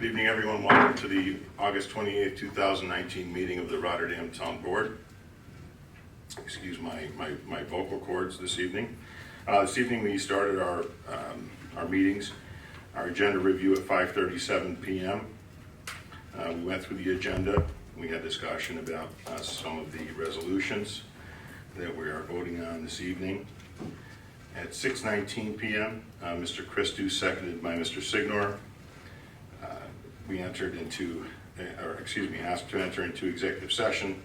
Good evening, everyone. Welcome to the August 28th, 2019 meeting of the Rotterdam Town Board. Excuse my vocal cords this evening. This evening we started our meetings, our agenda review at 5:37 p.m. We went through the agenda. We had discussion about some of the resolutions that we are voting on this evening. At 6:19 p.m., Mr. Christou, seconded by Mr. Signor, we entered into, asked to enter into executive session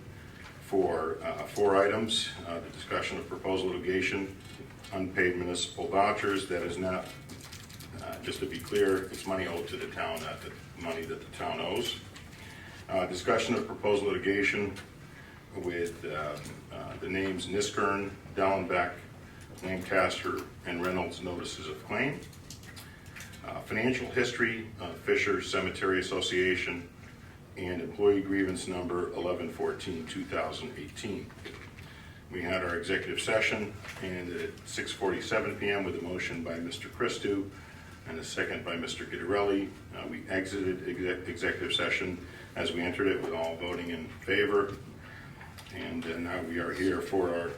for 4 items. The discussion of proposed litigation, unpaid municipal vouchers. That is not, just to be clear, it's money owed to the town, not the money that the town owes. Discussion of proposed litigation with the names Niskern, Dallenbeck, Lancaster, and Reynolds notices of claim. Financial history, Fisher Cemetery Association, and employee grievance number 1114-2018. We had our executive session, and at 6:47 p.m. with a motion by Mr. Christou and a second by Mr. Guidarelli, we exited executive session as we entered it, with all voting in favor. And now we are here for our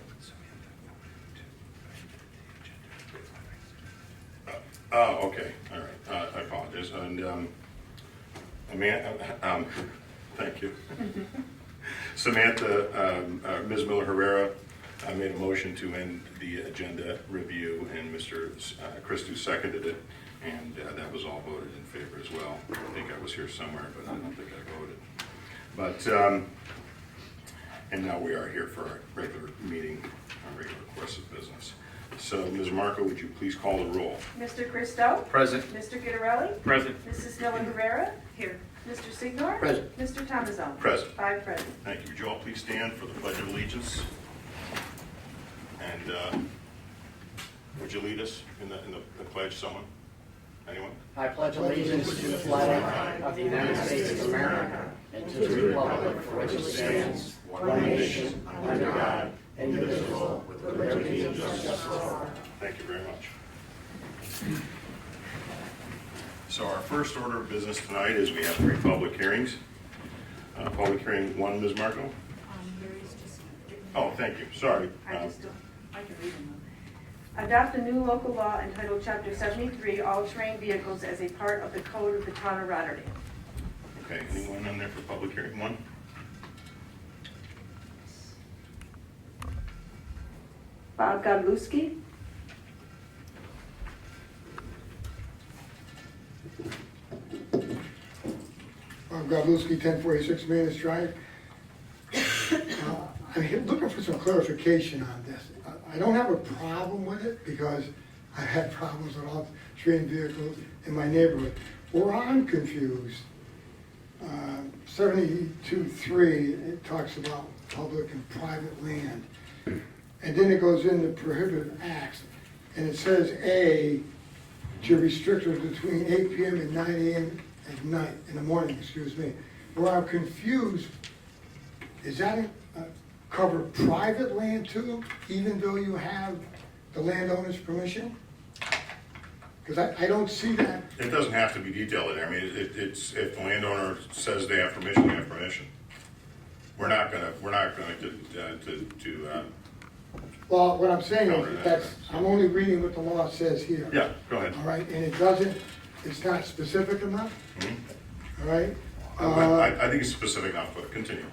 oh, okay, all right, I apologize. And thank you. Samantha, Ms. Miller-Herrera made a motion to end the agenda review, and Mr. Christou seconded it, and that was all voted in favor as well. I think I was here somewhere, but I don't think I voted. But, and now we are here for our regular meeting, our regular course of business. So, Ms. Marco, would you please call the roll? Mr. Christou? Present. Mr. Guidarelli? Present. Mrs. Miller-Herrera? Here. Mr. Signor? Present. Mr. Tomazone? Present. 5 present. Thank you. Would you all please stand for the Pledge of Allegiance? And would you lead us in the pledge, someone? Anyone? I pledge allegiance to the flag of the United States of America and to the republic for which it stands, one nation, under God, indivisible, with liberty and justice for all. Thank you very much. So our first order of business tonight is we have 3 public hearings. Public hearing 1, Ms. Marco? Mary's just... Oh, thank you. Sorry. I can read them. Adopt a new local law entitled Chapter 73, All-Terrain Vehicles, as a part of the Code of the Town of Rotterdam. Okay, anyone on there for public hearing 1? Bob Godlewski? Godlewski, 1046 Manus Drive. I'm looking for some clarification on this. I don't have a problem with it because I've had problems with all terrain vehicles in my neighborhood. Where I'm confused, 72.3, it talks about public and private land. And then it goes into prohibited acts. And it says A, to restrictions between 8 p.m. and 9 a.m. at night, in the morning, excuse me. Where I'm confused, is that cover private land too, even though you have the landowner's permission? Because I don't see that. It doesn't have to be detailed in there. I mean, it's if the landowner says they have permission, they have permission. We're not going to Well, what I'm saying is that's, I'm only reading what the law says here. yeah, go ahead. All right, and it doesn't, it's not specific enough, Mm-hmm. all right? I think it's specific enough, but continue.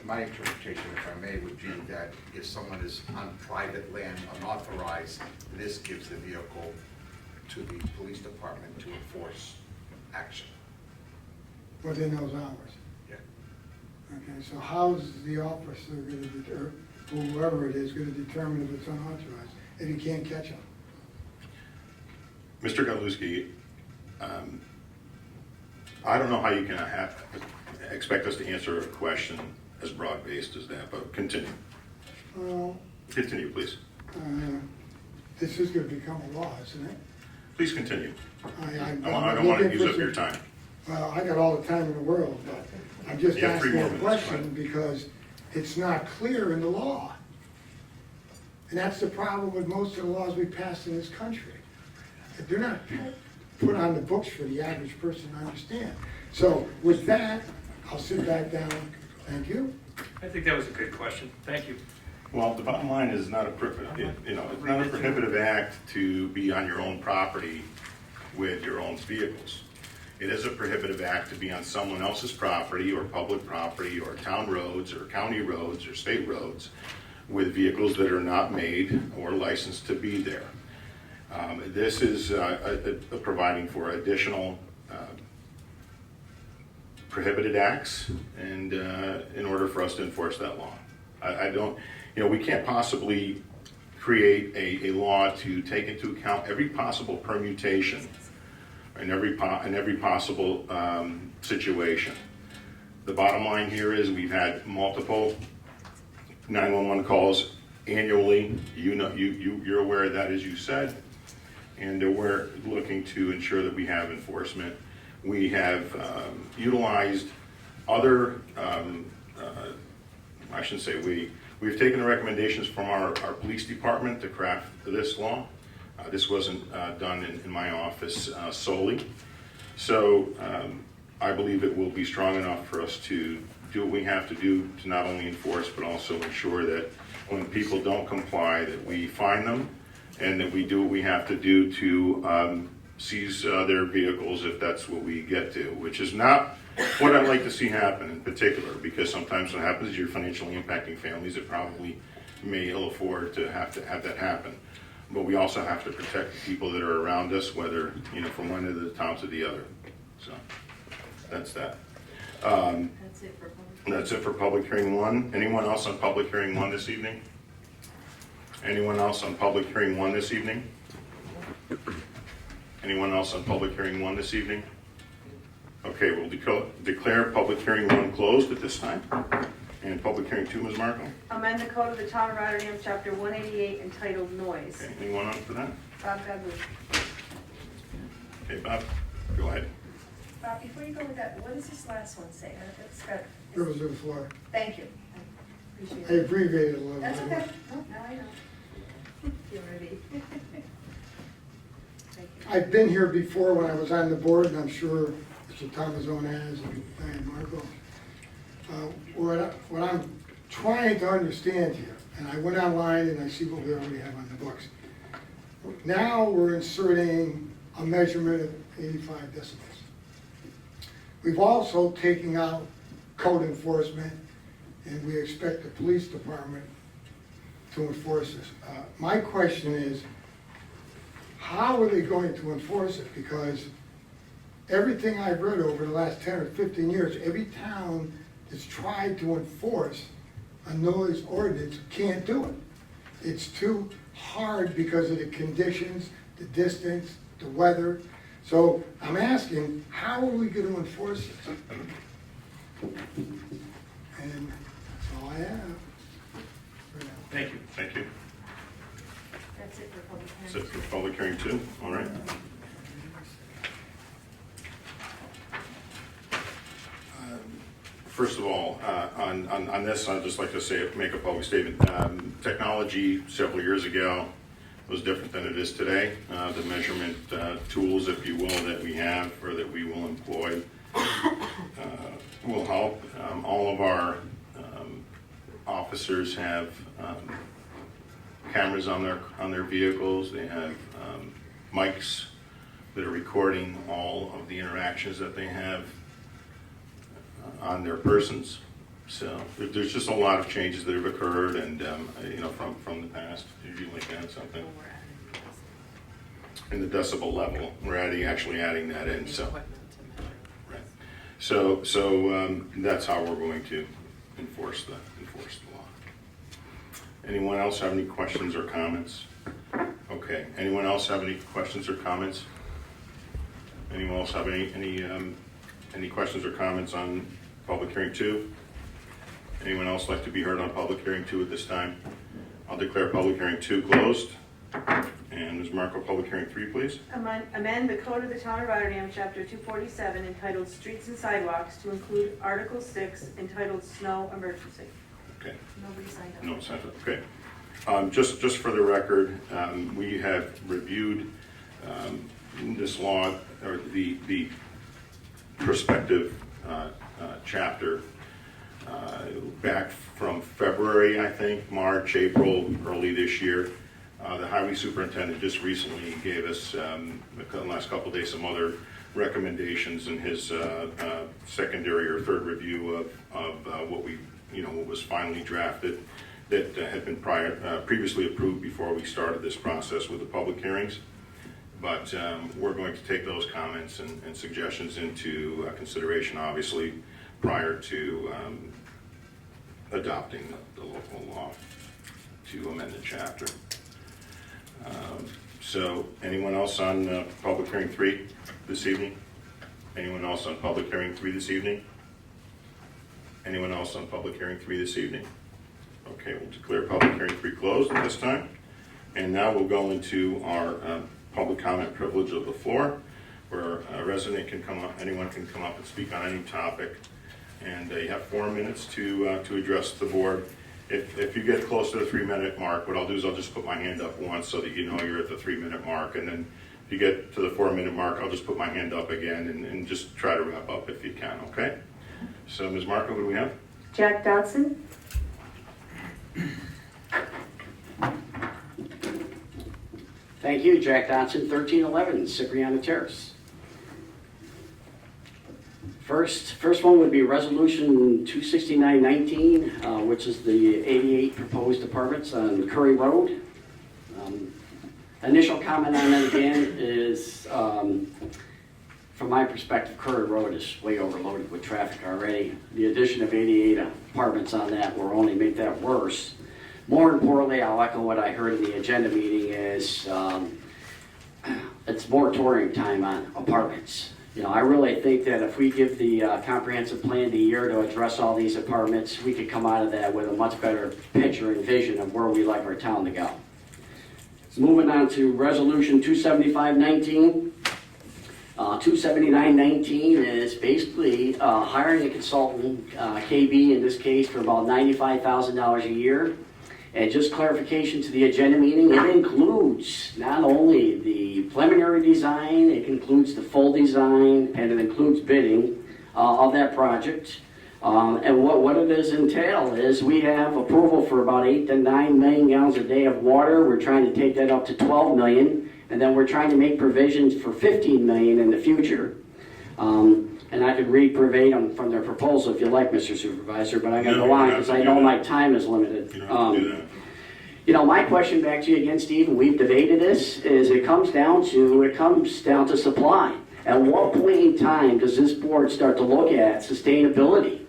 My interpretation, if I may, would be that if someone is on private land unauthorized, this gives the vehicle to the police department to enforce action. Within those hours. Yeah. Okay, so how's the officer gonna deter, whoever it is, gonna determine if it's unauthorized, if he can't catch them? Mr. Godlewski, I don't know how you can expect us to answer a question as broad-based as that, but continue. Well, Continue, please. this is gonna become a law, isn't it? Please continue. I I don't want to use up your time. Well, I got all the time in the world, but I'm just You have 3 asking more a minutes, question right. because it's not clear in the law. And that's the problem with most of the laws we pass in this country. They're not put on the books for the average person to understand. So with that, I'll sit back down. Thank you. I think that was a good question. Thank you. Well, the bottom line is not a it's not a prohibitive act to be on your own property with your own vehicles. It is a prohibitive act to be on someone else's property or public property or town roads or county roads or state roads with vehicles that are not made or licensed to be there. This is providing for additional prohibited acts, and in order for us to enforce that law. I don't, we can't possibly create a law to take into account every possible permutation and every possible situation. The bottom line here is we've had multiple 911 calls annually. You're aware of that, as you said, and we're looking to ensure that we have enforcement. We have utilized other, I shouldn't say we've taken the recommendations from our police department to craft this law. This wasn't done in my office solely. So I believe it will be strong enough for us to do what we have to do to not only enforce, but also ensure that when people don't comply, that we fine them and that we do what we have to do to seize their vehicles if that's what we get to, which is not what I'd like to see happen in particular, because sometimes what happens is you're financially impacting families that probably may ill afford to have that happen. But we also have to protect the people that are around us, whether, from one end of the town to the other. So that's that. That's it for public. That's it for public hearing one. Anyone else on public hearing one this evening? Anyone else on public hearing one this evening? Anyone else on public hearing one this evening? Okay, we'll declare public hearing one closed at this time. And public hearing two, Ms. Marco? Amend the code of the town of Rotterdam, chapter 188, entitled Noise. Okay, anyone on for that? Bob Gabu. Okay, Bob, go ahead. Bob, before you go with that, what does this last one say? It's got, Goes to the floor. thank you. I I appreciate it. abbreviated a little That's bit. okay. No, now I know. You're ready. Thank you. I've been here before when I was on the board, and I'm sure Mr. Tomazone has, and Marco. What I'm trying to understand here, and I went online and I see what we already have on the books. Now we're inserting a measurement of 85 decibels. We've also taken out code enforcement, and we expect the police department to enforce this. My question is, how are they going to enforce it? Because everything I've read over the last 10 or 15 years, every town that's tried to enforce a noise ordinance can't do it. It's too hard because of the conditions, the distance, the weather. So I'm asking, how are we going to enforce it? And that's all I have for now. Thank you. Thank you. That's it for public That's hearing. it for public hearing two, all right. First of all, on this, I'd just like to make a public statement. Technology several years ago was different than it is today. The measurement tools, if you will, that we have or that we will employ will help. All of our officers have cameras on their vehicles. They have mics that are recording all of the interactions that they have on their persons. So there's just a lot of changes that have occurred, and from the past. Did you like to add something? In the decibel level, we're actually adding that in. So, right. So that's how we're going to enforce the law. Anyone else have any questions or comments? Okay. Anyone else have any questions or comments? Anyone else have any questions or comments on public hearing two? Anyone else like to be heard on public hearing two at this time? I'll declare public hearing two closed. And Ms. Marco, public hearing three, please. Amend the code of the town of Rotterdam, chapter 247, entitled Streets and Sidewalks, to include Article 6, entitled Snow Emergency. Okay. Nobody signed up. No, it's not, okay. Just for the record, we have reviewed this law, or the prospective chapter, back from February, I think, March, April, early this year. The highway superintendent just recently gave us, the last couple of days, some other recommendations in his secondary or third review of what what was finally drafted that had been previously approved before we started this process with the public hearings. But we're going to take those comments and suggestions into consideration, obviously, prior to adopting the local law to amend the chapter. So anyone else on public hearing 3 this evening? Anyone else on public hearing 3 this evening? Anyone else on public hearing 3 this evening? Okay, we'll declare public hearing 3 closed at this time. And now we'll go into our public comment privilege of the floor, where a resident can come up, anyone can come up and speak on any topic. And you have 4 minutes to address the board. If you get close to the 3-minute mark, what I'll do is I'll just put my hand up once so that you know you're at the 3-minute mark. And then if you get to the 4-minute mark, I'll just put my hand up again and just try to wrap up if you can, okay? So Ms. Marco, what do we have? Jack Dodson? Thank you, Jack Dodson, 1311 Cipriana Terrace. First one would be Resolution 26919, which is the 88 proposed apartments on Curry Road. Initial comment on that again is, from my perspective, Curry Road is way overloaded with traffic already. The addition of 88 apartments on that will only make that worse. More importantly, I'll echo what I heard in the agenda meeting is it's moratorium time on apartments. I really think that if we give the comprehensive plan the year to address all these apartments, we could come out of that with a much better picture and vision of where we like our town to go. Moving on to Resolution 27519. 27919 is basically hiring a consultant, KB in this case, for about $95,000 a year. And just clarification to the agenda meeting, it includes not only the preliminary design, it includes the full design, and it includes bidding of that project. And what it does entail is we have approval for about 8 to 9 million gallons a day of water. We're trying to take that up to 12 million, and then we're trying to make provisions for 15 million in the future. And I could read verbatim from their proposal if you like, Mr. Supervisor, but I gotta go on because I know my time is limited. You don't have to do that. My question back to you again, Steve, and we've debated this, is it comes down to supply. At what point in time does this board start to look at sustainability?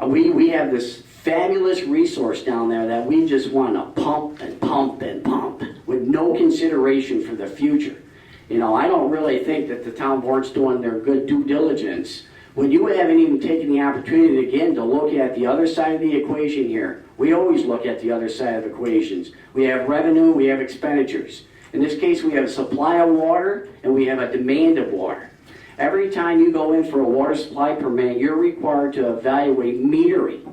We have this fabulous resource down there that we just want to pump and pump and pump with no consideration for the future. I don't really think that the town board's doing their good due diligence. When you haven't even taken the opportunity again to look at the other side of the equation here. We always look at the other side of equations. We have revenue, we have expenditures. In this case, we have a supply of water and we have a demand of water. Every time you go in for a water supply permit, you're required to evaluate metering.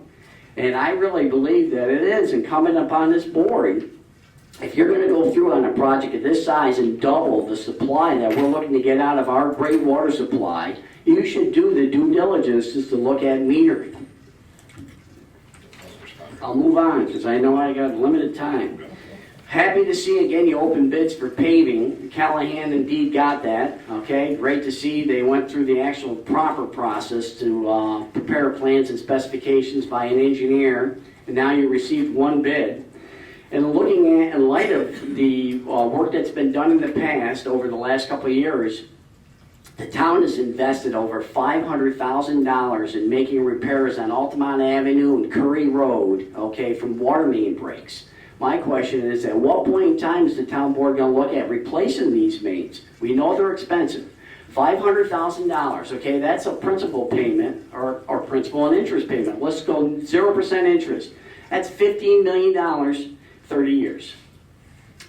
And I really believe that it is incumbent upon this board, if you're going to go through on a project of this size and double the supply that we're looking to get out of our great water supply, you should do the due diligence just to look at metering. I'll move on because I know I got limited time. Happy to see again you open bids for paving. Callahan indeed got that. Okay, great to see they went through the actual proper process to prepare plans and specifications by an engineer, and now you received one bid. And looking at, in light of the work that's been done in the past over the last couple of years, the town has invested over $500,000 in making repairs on Altamont Avenue and Curry Road, okay, from water main breaks. My question is, at what point in time is the town board going to look at replacing these mains? We know they're expensive. $500,000, okay, that's a principal payment, or principal and interest payment. Let's go 0% interest. That's $15 million, 30 years.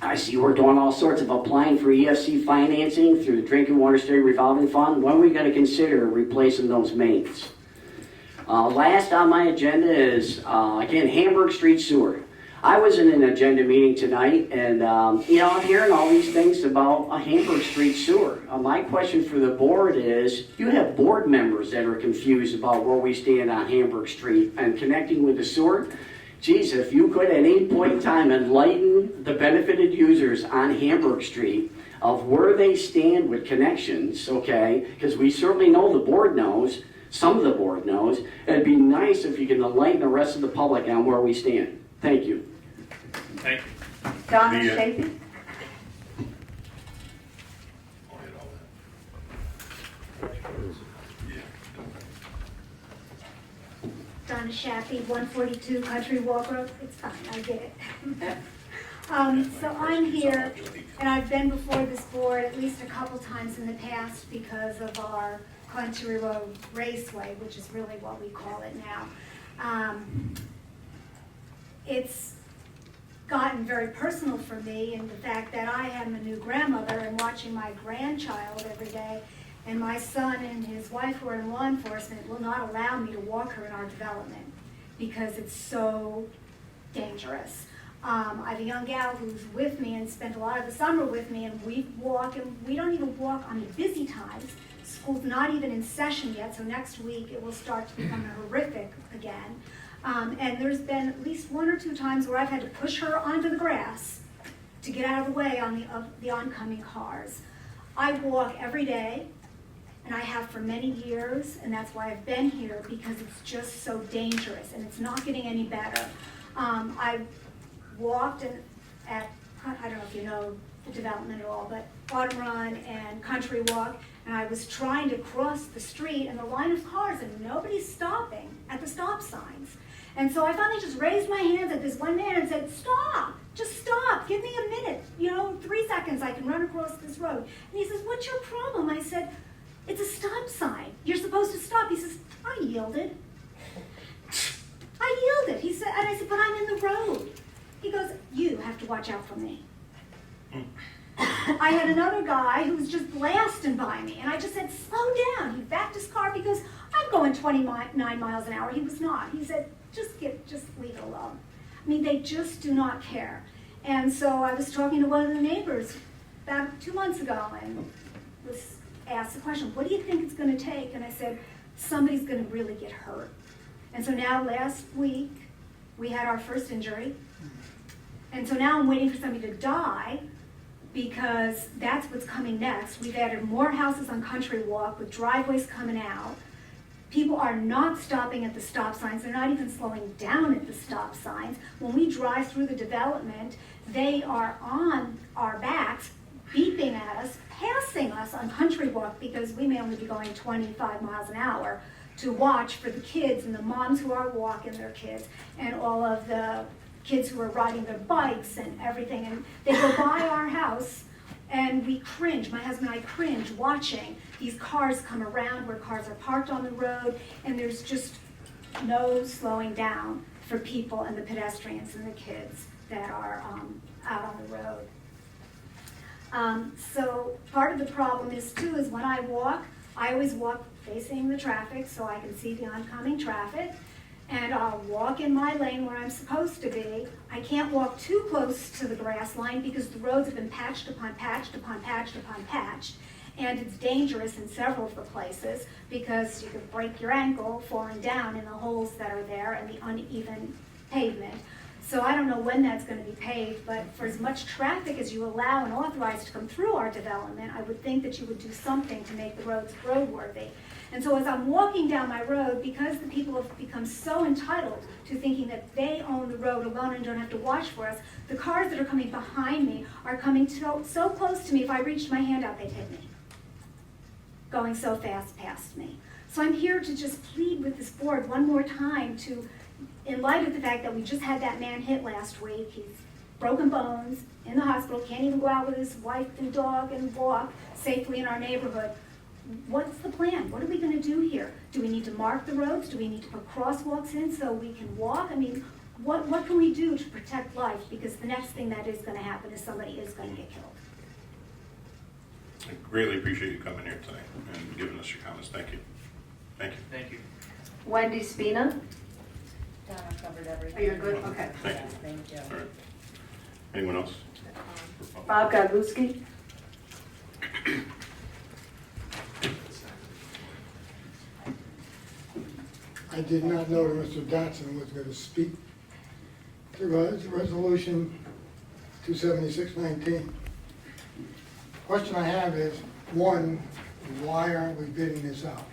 I see we're doing all sorts of applying for EFC financing through the Drinking Water State Revolving Fund. When are we going to consider replacing those mains? Last on my agenda is, again, Hamburg Street Sewer. I was in an agenda meeting tonight, and I'm hearing all these things about a Hamburg Street sewer. My question for the board is, you have board members that are confused about where we stand on Hamburg Street and connecting with the sewer. Geez, if you could at any point in time enlighten the benefited users on Hamburg Street of where they stand with connections, okay? Because we certainly know the board knows, some of the board knows. It'd be nice if you can enlighten the rest of the public on where we stand. Thank you. Thank you. Donna The, Shafee? I'll hit all that. Yeah. Donna Shaffey, 142 Country Walk Road. It's fine, I get it. So I'm here, and I've been before this board at least a couple times in the past because of our Country Road Raceway, which is really what we call it now. It's gotten very personal for me in the fact that I am a new grandmother and watching my grandchild every day, and my son and his wife who are in law enforcement will not allow me to walk her in our development because it's so dangerous. I have a young gal who's with me and spent a lot of the summer with me, and we walk, and we don't even walk on the busy times. School's not even in session yet, so next week it will start to become horrific again. And there's been at least 1 or 2 times where I've had to push her onto the grass to get out of the way of the oncoming cars. I walk every day, and I have for many years, and that's why I've been here, because it's just so dangerous, and it's not getting any better. I walked at, I don't know if you know the development at all, but Autumn Run and Country Walk, and I was trying to cross the street and the line of cars, and nobody's stopping at the stop signs. And so I finally just raised my hands at this one man and said, stop, just stop, give me a minute, 3 seconds, I can run across this road. And he says, what's your problem? I said, it's a stop sign, you're supposed to stop. He says, I yielded. I yielded, he said, and I said, but I'm in the road. He goes, you have to watch out for me. I had another guy who was just blasting by me, and I just said, slow down. He backed his car because I'm going 29 miles an hour. He was not. He said, just leave it alone. I mean, they just do not care. And so I was talking to one of the neighbors about 2 months ago and was asked the question, what do you think it's going to take? And I said, somebody's going to really get hurt. And so now last week, we had our first injury. And so now I'm waiting for somebody to die because that's what's coming next. We've added more houses on Country Walk with driveways coming out. People are not stopping at the stop signs. They're not even slowing down at the stop signs. When we drive through the development, they are on our backs, beeping at us, passing us on Country Walk because we may only be going 25 miles an hour to watch for the kids and the moms who are walking their kids and all of the kids who are riding their bikes and everything. And they go by our house and we cringe, my husband and I cringe watching these cars come around where cars are parked on the road, and there's just no slowing down for people and the pedestrians and the kids that are out on the road. So part of the problem is too, is when I walk, I always walk facing the traffic so I can see the oncoming traffic, and I'll walk in my lane where I'm supposed to be. I can't walk too close to the grass line because the roads have been patched upon patched upon patched upon patched, and it's dangerous in several of the places because you could break your ankle falling down in the holes that are there and the uneven pavement. So I don't know when that's going to be paved, but for as much traffic as you allow and authorize to come through our development, I would think that you would do something to make the roads roadworthy. And so as I'm walking down my road, because the people have become so entitled to thinking that they own the road alone and don't have to watch for us, the cars that are coming behind me are coming so close to me, if I reached my hand out, they'd hit me, going so fast past me. So I'm here to just plead with this board one more time to, in light of the fact that we just had that man hit last week, he's broken bones, in the hospital, can't even go out with his wife and dog and walk safely in our neighborhood. What's the plan? What are we going to do here? Do we need to mark the roads? Do we need to put crosswalks in so we can walk? I mean, what can we do to protect life? Because the next thing that is going to happen is somebody is going to get killed. I greatly appreciate you coming here tonight and giving us your comments. Thank you. Thank you. Thank you. Wendy Spina? Donna covered everything. Are you good? Okay. Thank Yeah, you. thank you. All right. Anyone else? Bob Godlewski? I did not know that Mr. Dotson was going to speak to resolution 27619. Question I have is, one, why aren't we bidding this out?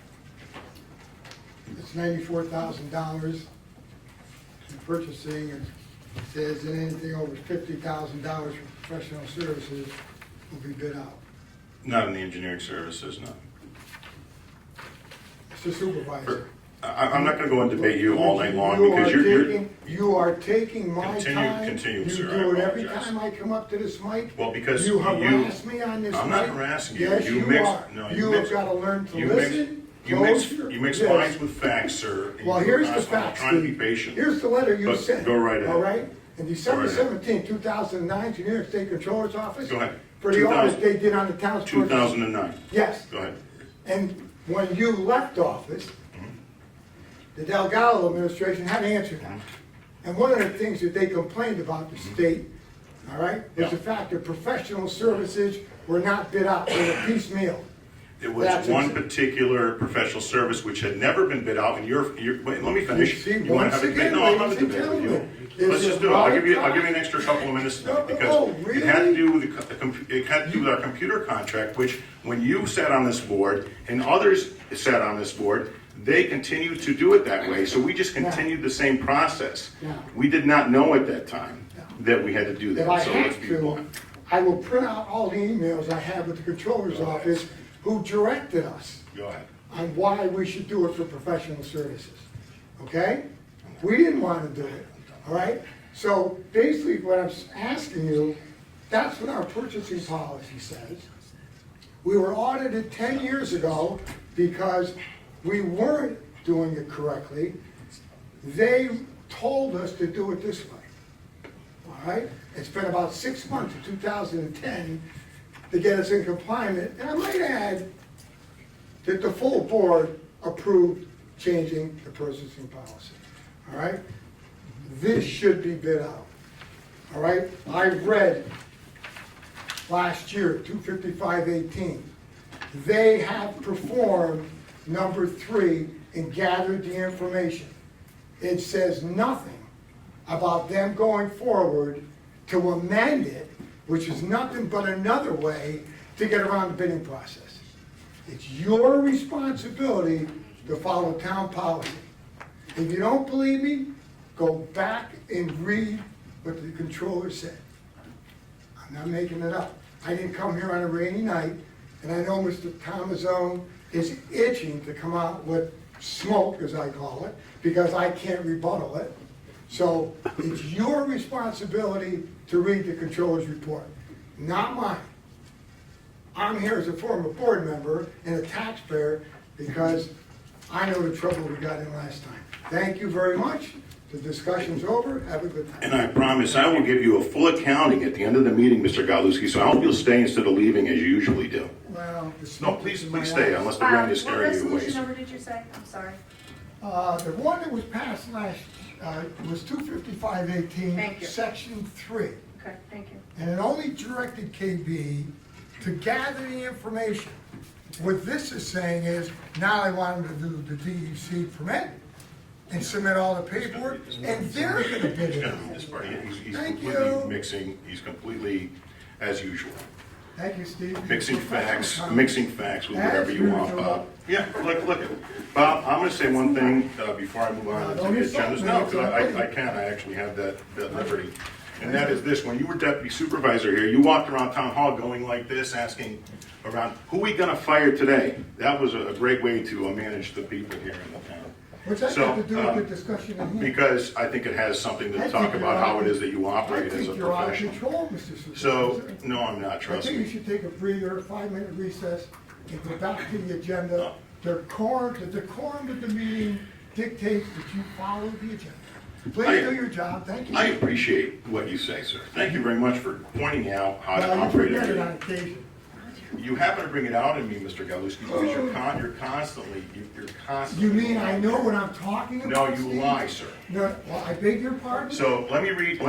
It's $94,000 in purchasing. It says that anything over $50,000 for professional services will be bid out. Not in the engineering services, no. Mr. Supervisor. I'm not gonna go and debate you all night long because You are taking my time. Continue, sir, I You do it every apologize. time I come up to this mic. Well, because You harass me on this mic. I'm not harassing you. Yes, You you mix- are. no, You have got to learn to listen. You mix Yes. facts with facts, sir. and Well, you're here's the not- facts, I'm trying to be Steve. patient. Here's the letter you But sent. go right ahead. All right? In December Go right ahead. 17, 2009, to New York State Controller's Office. Go ahead. For the 2000 audit they did on the town's purchase. 2009. Yes. Go ahead. And when you left office, the Delgado administration had answered that. And one of the things that they complained about the state, all right, was Yeah. the fact that professional services were not bid out, they were piecemeal. It was That's one ex- particular professional service which had never been bid out, and wait, let me finish. See, You wanna once have a debate? again, No, I'm not ladies a and debate with you. gentlemen, is Let's just it do it. I'll give you right an extra couple of minutes No, because oh, it had to really? do with it had to do with our computer contract, which when you sat on this board and others sat on this board, they continued to do it that way. So we just continued the same process. Yeah. We did not know at that time that we had to do If that. I So let's have be to, blunt. I will print out all the emails I have with the controller's office who directed us Go ahead. on why we should do it for professional services, okay? We didn't want to do it, all right? So basically what I'm asking you, that's what our purchasing policy says. We were audited 10 years ago because we weren't doing it correctly. They told us to do it this way, all right? It's been about 6 months in 2010 to get us in compliance, and I might add, that the full board approved changing the purchasing policy, all right? This should be bid out, all right? I read last year, 25518, they have performed number 3 and gathered the information. It says nothing about them going forward to amend it, which is nothing but another way to get around the bidding process. It's your responsibility to follow town policy. If you don't believe me, go back and read what the controller said. I'm not making it up. I didn't come here on a rainy night, and I know Mr. Tomazone is itching to come out with smoke, as I call it, because I can't rebuttal it. So it's your responsibility to read the controller's report, not mine. I'm here as a former board member and a taxpayer because I know the trouble we got in last time. Thank you very much. The discussion's over. Have a good And time. I promise I will give you a full accounting at the end of the meeting, Mr. Galuski, so I hope you'll stay instead of leaving as you usually do. Well, the No, smoke please, is in my please stay eyes. unless the rain is What scaring you away. resolution number did you say? I'm sorry. The one that was passed last, was 25518. Thank you. Section 3. Okay, thank you. And it only directed KB to gather the information. What this is saying is, now I want them to do the DEC permit and submit all the paperwork, and they're gonna bid He's it gonna out. do this part. He's Thank completely you. mixing, he's completely, as usual, Thank you, Steve. mixing facts with whatever you want, As Bob. usual. Yeah, look, Bob, I'm gonna say one thing, before I move on to Don't the insult agendas. me, No, it's because okay. I can, I actually have that liberty. And that is this, when you were deputy supervisor here, you walked around town hall going like this, asking around, who we gonna fire today? That was a great way to manage the people here in the town. What's that So, got to do with the discussion in here? Because I think it has something I to think talk you're about how out- it is that you I operate as a think you're out of professional. control, Mr. Supervisor. So, no, I'm not, I trust think you me. should take a breather, a 5-minute recess, and go back to the agenda. The decorum of the meeting dictates that you follow the agenda. Please do your job, thank you. I appreciate what you say, sir. Thank you very much for pointing out how to Well, you operate. forget it every- on occasion. You happen to bring it out in me, Mr. Galuski, because you're constantly. You mean I know what I'm talking No, about? you Steve? lie, sir. No, well, I beg your pardon? So let me read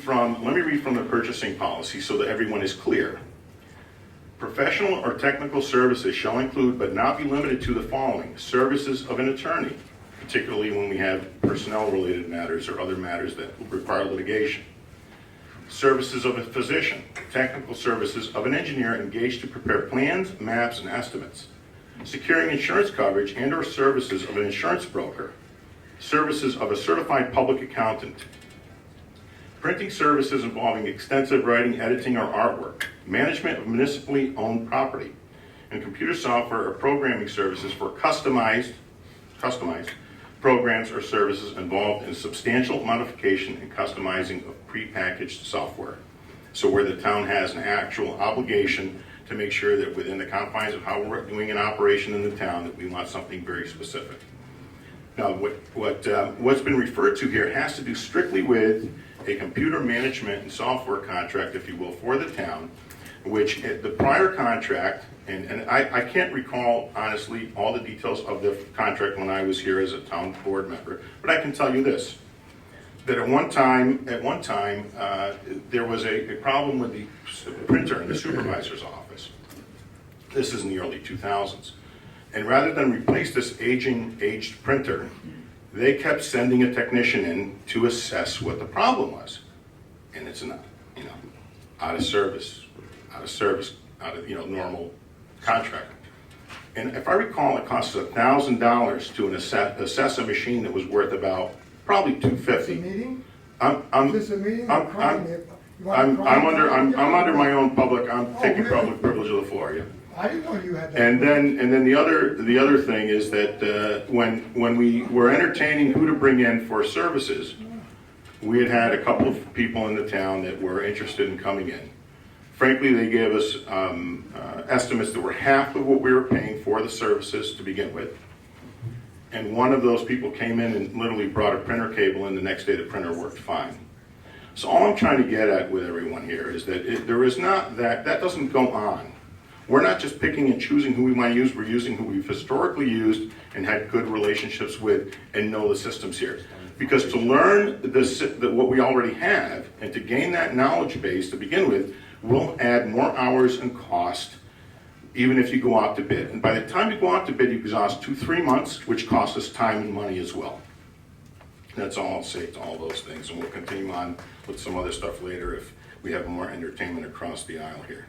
from the purchasing policy so that everyone is clear. Professional or technical services shall include but not be limited to the following: services of an attorney, particularly when we have personnel-related matters or other matters that require litigation. Services of a physician, technical services of an engineer engaged to prepare plans, maps, and estimates. Securing insurance coverage and/or services of an insurance broker. Services of a certified public accountant. Printing services involving extensive writing, editing, or artwork. Management of municipally owned property. And computer software or programming services for customized programs or services involved in substantial modification and customizing of prepackaged software. So where the town has an actual obligation to make sure that within the confines of how we're doing an operation in the town, that we want something very specific. Now, what's been referred to here has to do strictly with a computer management and software contract, if you will, for the town, which the prior contract, and I can't recall, honestly, all the details of the contract when I was here as a town board member, but I can tell you this, that at one time, there was a problem with the printer in the supervisor's office. This is in the early 2000s. And rather than replace this aged printer, they kept sending a technician in to assess what the problem was. And it's not, out of service, normal contract. And if I recall, it cost us $1,000 to assess a machine that was worth about probably Is this a $250. meeting? I'm Is this a meeting? I'm- or crime? I'm- You want I'm crime? under my own public. I'm Oh, taking really? public privilege of the floor. Yeah. I didn't know you had that. And then the other thing is that when we were entertaining who to bring in for services, we had a couple of people in the town that were interested in coming in. Frankly, they gave us estimates that were half of what we were paying for the services to begin with. And one of those people came in and literally brought a printer cable in. The next day, the printer worked fine. So all I'm trying to get at with everyone here is that there is not that doesn't go on. We're not just picking and choosing who we might use. We're using who we've historically used and had good relationships with and know the systems here. Because to learn what we already have and to gain that knowledge base to begin with will add more hours and cost, even if you go out to bid. And by the time you go out to bid, you exhaust 2-3 months, which costs us time and money as well. That's all I'll say to all those things, and we'll continue on with some other stuff later if we have more entertainment across the aisle here.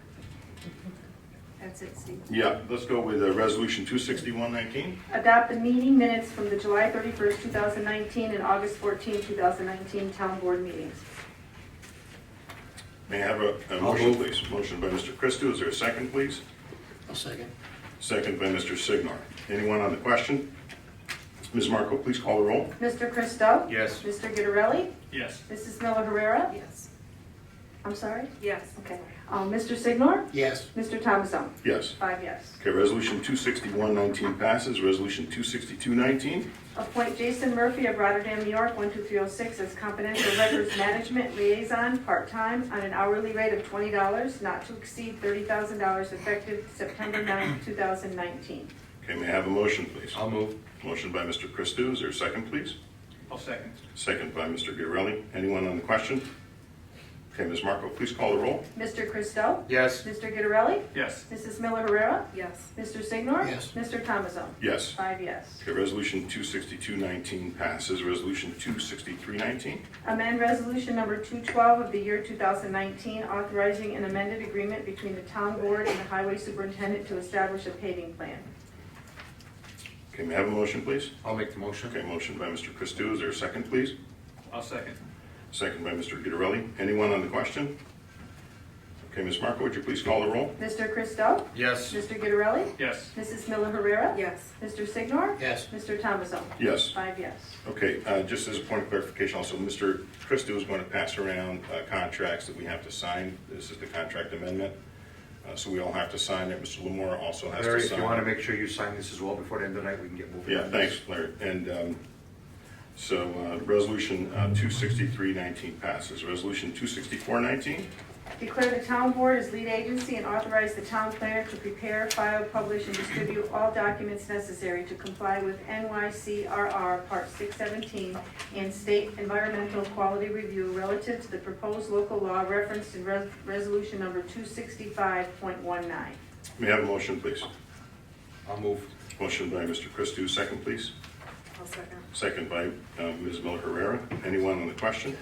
That's it, Steve. Yeah, let's go with Resolution 261-19. Adopt the meeting minutes from the July 31st, 2019 and August 14th, 2019 town board meetings. May I have a motion, please? Motion by Mr. Christou. Is there a second, please? I'll second. Second by Mr. Signor. Anyone on the question? Ms. Marco, please call the roll. Mr. Christou? Yes. Mr. Gitterelli? Yes. Mrs. Miller Herrera? Yes. I'm sorry? Yes. Okay. Mr. Signor? Yes. Mr. Thomasson? Yes. 5 yes. Okay, Resolution 261-19 passes. Resolution 262-19. Appoint Jason Murphy of Rotterdam, New York, 12306 as confidential records management liaison, part-time, on an hourly rate of $20, not to exceed $30,000, effective September 9th, 2019. Okay, may I have a motion, please? I'll move. Motion by Mr. Christou. Is there a second, please? I'll second. Second by Mr. Gitterelli. Anyone on the question? Okay, Ms. Marco, please call the roll. Mr. Christou? Yes. Mr. Gitterelli? Yes. Mrs. Miller Herrera? Yes. Mr. Signor? Yes. Mr. Thomasson? Yes. 5 yes. Okay, Resolution 262-19 passes. Resolution 263-19. Amend Resolution Number 212 of the year 2019, authorizing an amended agreement between the town board and the highway superintendent to establish a paving plan. Okay, may I have a motion, please? I'll make the motion. Okay, motion by Mr. Christou. Is there a second, please? I'll second. Second by Mr. Gitterelli. Anyone on the question? Okay, Ms. Marco, would you please call the roll? Mr. Christou? Yes. Mr. Gitterelli? Yes. Mrs. Miller Herrera? Yes. Mr. Signor? Yes. Mr. Thomasson? Yes. 5 yes. Okay, just as a point of clarification also, Mr. Christou is going to pass around contracts that we have to sign. This is the contract amendment, so we all have to sign it. Mr. Lamore also has Larry, to if sign. you want to make sure you sign this as well before the end of the night, we can get moving. Yeah, on this. thanks, Larry. And so Resolution 263-19 passes. Resolution 264-19. Declare the town board as lead agency and authorize the town planner to prepare, file, publish, and distribute all documents necessary to comply with NYCRR Part 617 and state environmental quality review relative to the proposed local law referenced in resolution number 265.19. May I have a motion, please? I'll move. Motion by Mr. Christou, second, please. I'll second. Second by Ms. Miller Herrera. Anyone on the question?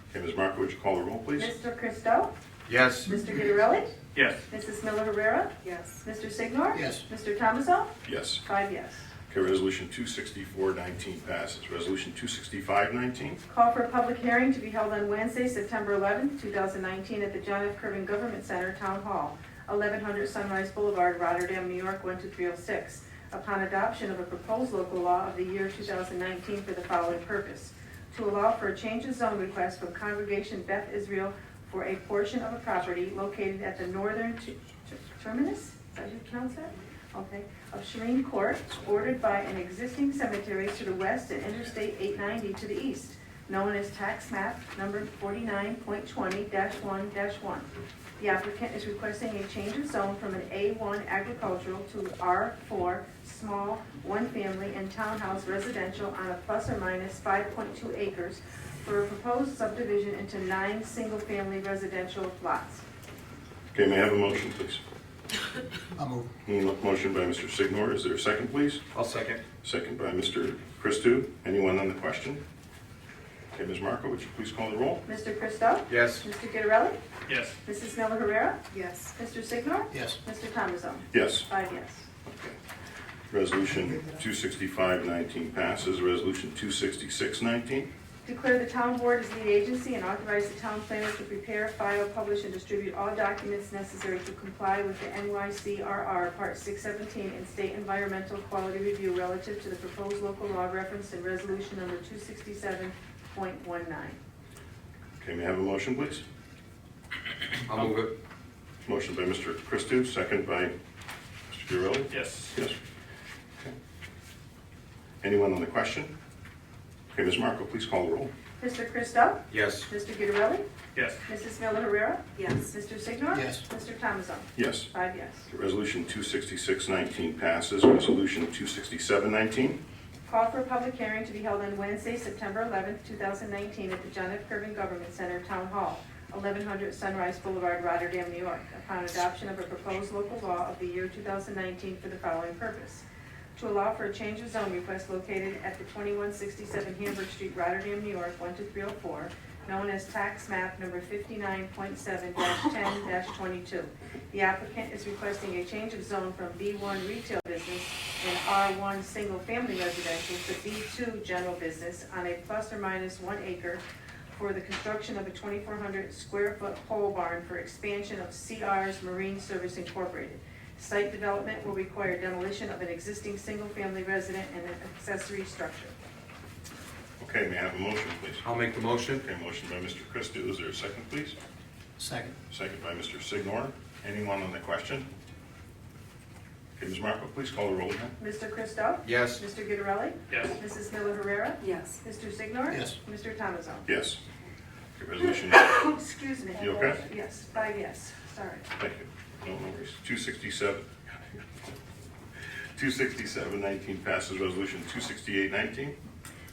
Okay, Ms. Marco, would you call the roll, please? Mr. Christou? Yes. Mr. Guidarelli? Yes. Mrs. Miller Herrera? Yes. Mr. Signor? Yes. Mr. Thomason? Yes. 5 yes. Okay, Resolution 264-19 passes. Resolution 265-19. Call for a public hearing to be held on Wednesday, September 11th, 2019, at the John F. Kirvin Government Center, Town Hall, 1100 Sunrise Boulevard, Rotterdam, New York, 12306, upon adoption of a proposed local law of the year 2019 for the following purpose: to allow for a change of zone request from Congregation Beth Israel for a portion of a property located at the northern terminus, is that how you pronounce that? Okay, of Shireen Court, bordered by an existing cemetery to the west and Interstate 890 to the east, known as tax map number 49.20-1-1. The applicant is requesting a change of zone from an A1 agricultural to R4 small, one family and townhouse residential on a plus or minus 5.2 acres for a proposed subdivision into 9 single-family residential lots. Okay, may I have a motion, please? I'll move. Motion by Mr. Signor. Is there a second, please? I'll second. Second by Mr. Christou. Anyone on the question? Okay, Ms. Marco, would you please call the roll? Mr. Christou? Yes. Mr. Guidarelli? Yes. Mrs. Miller Herrera? Yes. Mr. Signor? Yes. Mr. Thomason? Yes. 5 yes. Okay. Resolution 265-19 passes. Resolution 266-19. Declare the town board as lead agency and authorize the town planner to prepare, file, publish, and distribute all documents necessary to comply with the NYCRR Part 617 and state environmental quality review relative to the proposed local law referenced in resolution number 267.19. Okay, may I have a motion, please? I'll move it. Motion by Mr. Christou, second by Mr. Guidarelli. Yes. Yes. Okay. Anyone on the question? Okay, Ms. Marco, please call the roll. Mr. Christou? Yes. Mr. Guidarelli? Yes. Mrs. Miller Herrera? Yes. Mr. Signor? Yes. Mr. Thomason? Yes. 5 yes. Resolution 266-19 passes. Resolution 267-19. Call for a public hearing to be held on Wednesday, September 11th, 2019, at the John F. Kirvin Government Center, Town Hall, 1100 Sunrise Boulevard, Rotterdam, New York, upon adoption of a proposed local law of the year 2019 for the following purpose: to allow for a change of zone request located at the 2167 Hamburg Street, Rotterdam, New York, 12304, known as tax map number 59.7-10-22. The applicant is requesting a change of zone from B1 retail business and R1 single family residential to B2 general business on a plus or minus 1 acre for the construction of a 2,400 square foot pole barn for expansion of CR's Marine Service Incorporated. Site development will require demolition of an existing single-family resident and an accessory structure. Okay, may I have a motion, please? I'll make the motion. Okay, motion by Mr. Christou. Is there a second, please? Second. Second by Mr. Signor. Anyone on the question? Okay, Ms. Marco, please call the roll again. Mr. Christou? Yes. Mr. Guidarelli? Yes. Mrs. Miller Herrera? Yes. Mr. Signor? Yes. Mr. Thomason? Yes. Okay, resolution, Excuse me. You okay? Yes, 5 yes, sorry. thank you. No worries. 267. 267-19 passes. Resolution 268-19.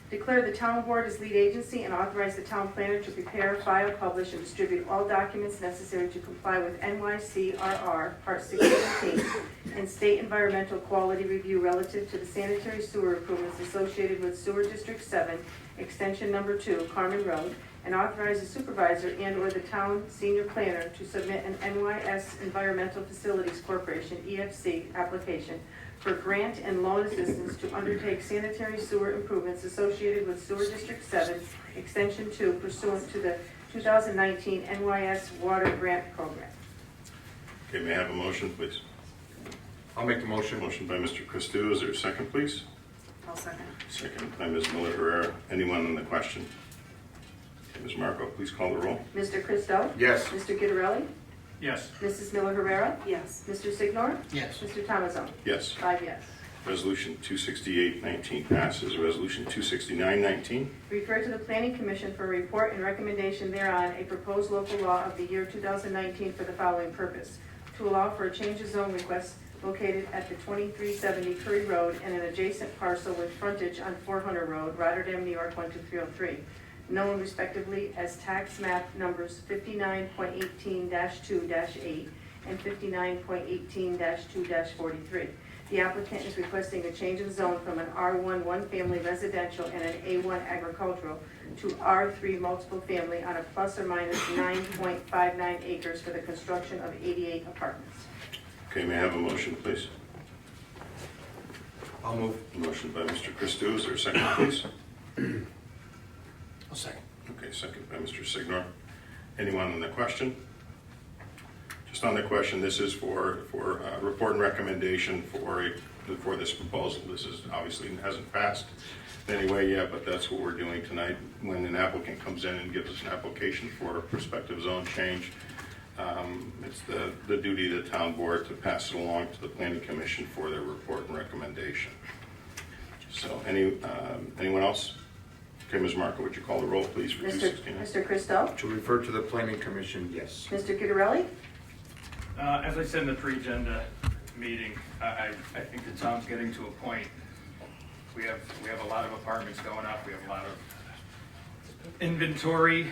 Declare the town board as lead agency and authorize the town planner to prepare, file, publish, and distribute all documents necessary to comply with NYCRR Part 617 and state environmental quality review relative to the sanitary sewer improvements associated with Sewer District 7, extension number 2, Carmen Road, and authorize the supervisor and/or the town senior planner to submit an NYS Environmental Facilities Corporation, EFC, application for grant and loan assistance to undertake sanitary sewer improvements associated with Sewer District 7, Extension 2, pursuant to the 2019 NYS Water Grant Program. Okay, may I have a motion, please? I'll make the motion. Motion by Mr. Christou. Is there a second, please? I'll second. Second by Ms. Miller Herrera. Anyone on the question? Okay, Ms. Marco, please call the roll. Mr. Christou? Yes. Mr. Guidarelli? Yes. Mrs. Miller Herrera? Yes. Mr. Signor? Yes. Mr. Thomason? Yes. 5 yes. Resolution 268-19 passes. Resolution 269-19. Refer to the Planning Commission for a report and recommendation thereon, a proposed local law of the year 2019 for the following purpose: to allow for a change of zone request located at the 2370 Curry Road and an adjacent parcel with frontage on 400 Road, Rotterdam, New York 12303, known respectively as tax map numbers 59.18-2-8 and 59.18-2-43. The applicant is requesting a change of zone from an R1 one-family residential and an A1 agricultural to R3 multiple family on a plus or minus 9.59 acres for the construction of 88 apartments. Okay, may I have a motion, please? I'll move. Motion by Mr. Christou. Is there a second, please? I'll second. Okay, second by Mr. Signor. Anyone on the question? Just on the question, this is for report and recommendation for this proposal. This is obviously hasn't passed anyway yet, but that's what we're doing tonight. When an applicant comes in and gives us an application for a prospective zone change, it's the duty of the town board to pass it along to the planning commission for their report and recommendation. So anyone else? Okay, Ms. Marco, would you call the roll, please, for 269? Mr. Christou? To refer to the planning commission, yes. Mr. Guidarelli? As I said in the pre-agenda meeting, I think the town's getting to a point. We have a lot of apartments going up. We have a lot of inventory.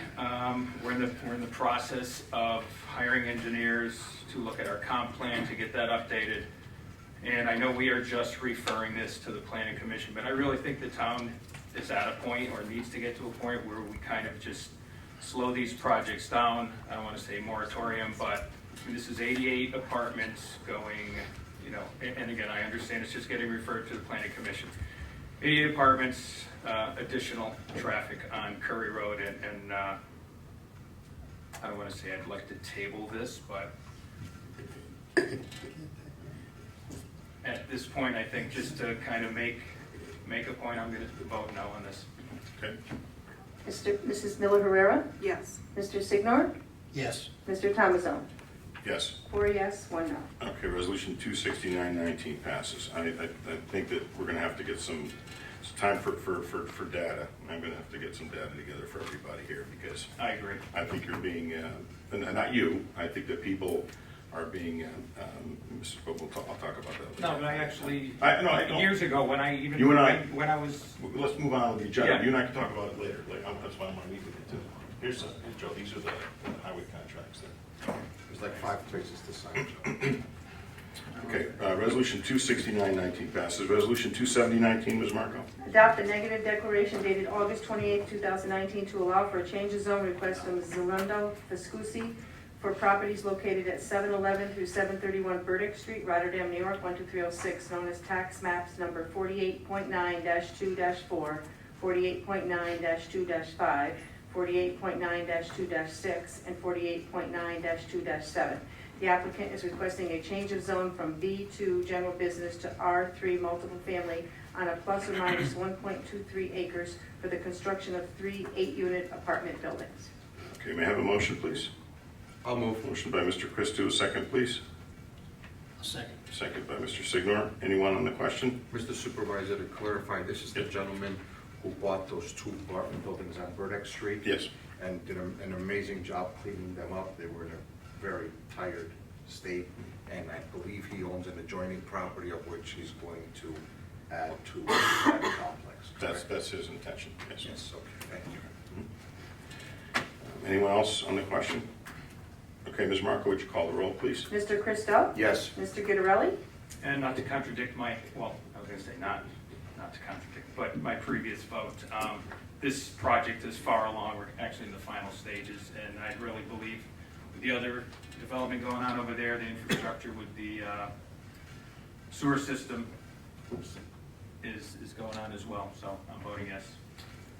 We're in the process of hiring engineers to look at our comp plan to get that updated. And I know we are just referring this to the planning commission, but I really think the town is at a point, or needs to get to a point, where we kind of just slow these projects down. I don't want to say moratorium, but this is 88 apartments going, and again, I understand it's just getting referred to the planning commission. 88 apartments, additional traffic on Curry Road, and I don't want to say I'd like to table this, but at this point, I think just to kind of make a point, I'm going to vote no on this. Okay. Mrs. Miller Herrera? Yes. Mr. Signor? Yes. Mr. Thomasone? Yes. 4 yes, 1 no. Okay, resolution 269-19 passes. I think that we're gonna have to get some time for data. I'm gonna have to get some data together for everybody here, because I agree. I think you're being, and not you, I think that people are being, but I'll talk about that later. No, but I actually, I don't. years ago, when I was, Let's move on with the agenda. Yeah. You and I can talk about it later. That's why I want to meet with you too. Here's Joe, these are the highway contracts there. There's like 5 places to sign, Joe. Okay, resolution 269-19 passes. Resolution 270-19, Ms. Marco? Adopt a negative declaration dated August 28, 2019 to allow for a change of zone request from Zalando Vescusi for properties located at 711 through 731 Burdick Street, Rotterdam, New York 12306, known as tax maps number 48.9-2-4, 48.9-2-5, 48.9-2-6, and 48.9-2-7. The applicant is requesting a change of zone from B2 general business to R3 multiple family on a plus or minus 1.23 acres for the construction of 3 8-unit apartment buildings. Okay, may I have a motion, please? I'll move. Motion by Mr. Christou, a second, please. I'll second. Second by Mr. Signor. Anyone on the question? Mr. Supervisor, to clarify, this is the gentleman who bought those 2 apartment buildings on Burdick Street? Yes. And did an amazing job cleaning them up. They were in a very tired state, and I believe he owns an adjoining property of which he's going to add to that complex. correct? That's his intention, yes. Yes, okay, thank you. Anyone else on the question? Okay, Ms. Marco, would you call the roll, please? Mr. Christou? Yes. Mr. Guidarelli? and not to contradict I was going to say not to contradict, but my previous vote, this project is far along. We're actually in the final stages, and I really believe with the other development going on over there, the infrastructure with the sewer system is going on as well, so I'm voting yes.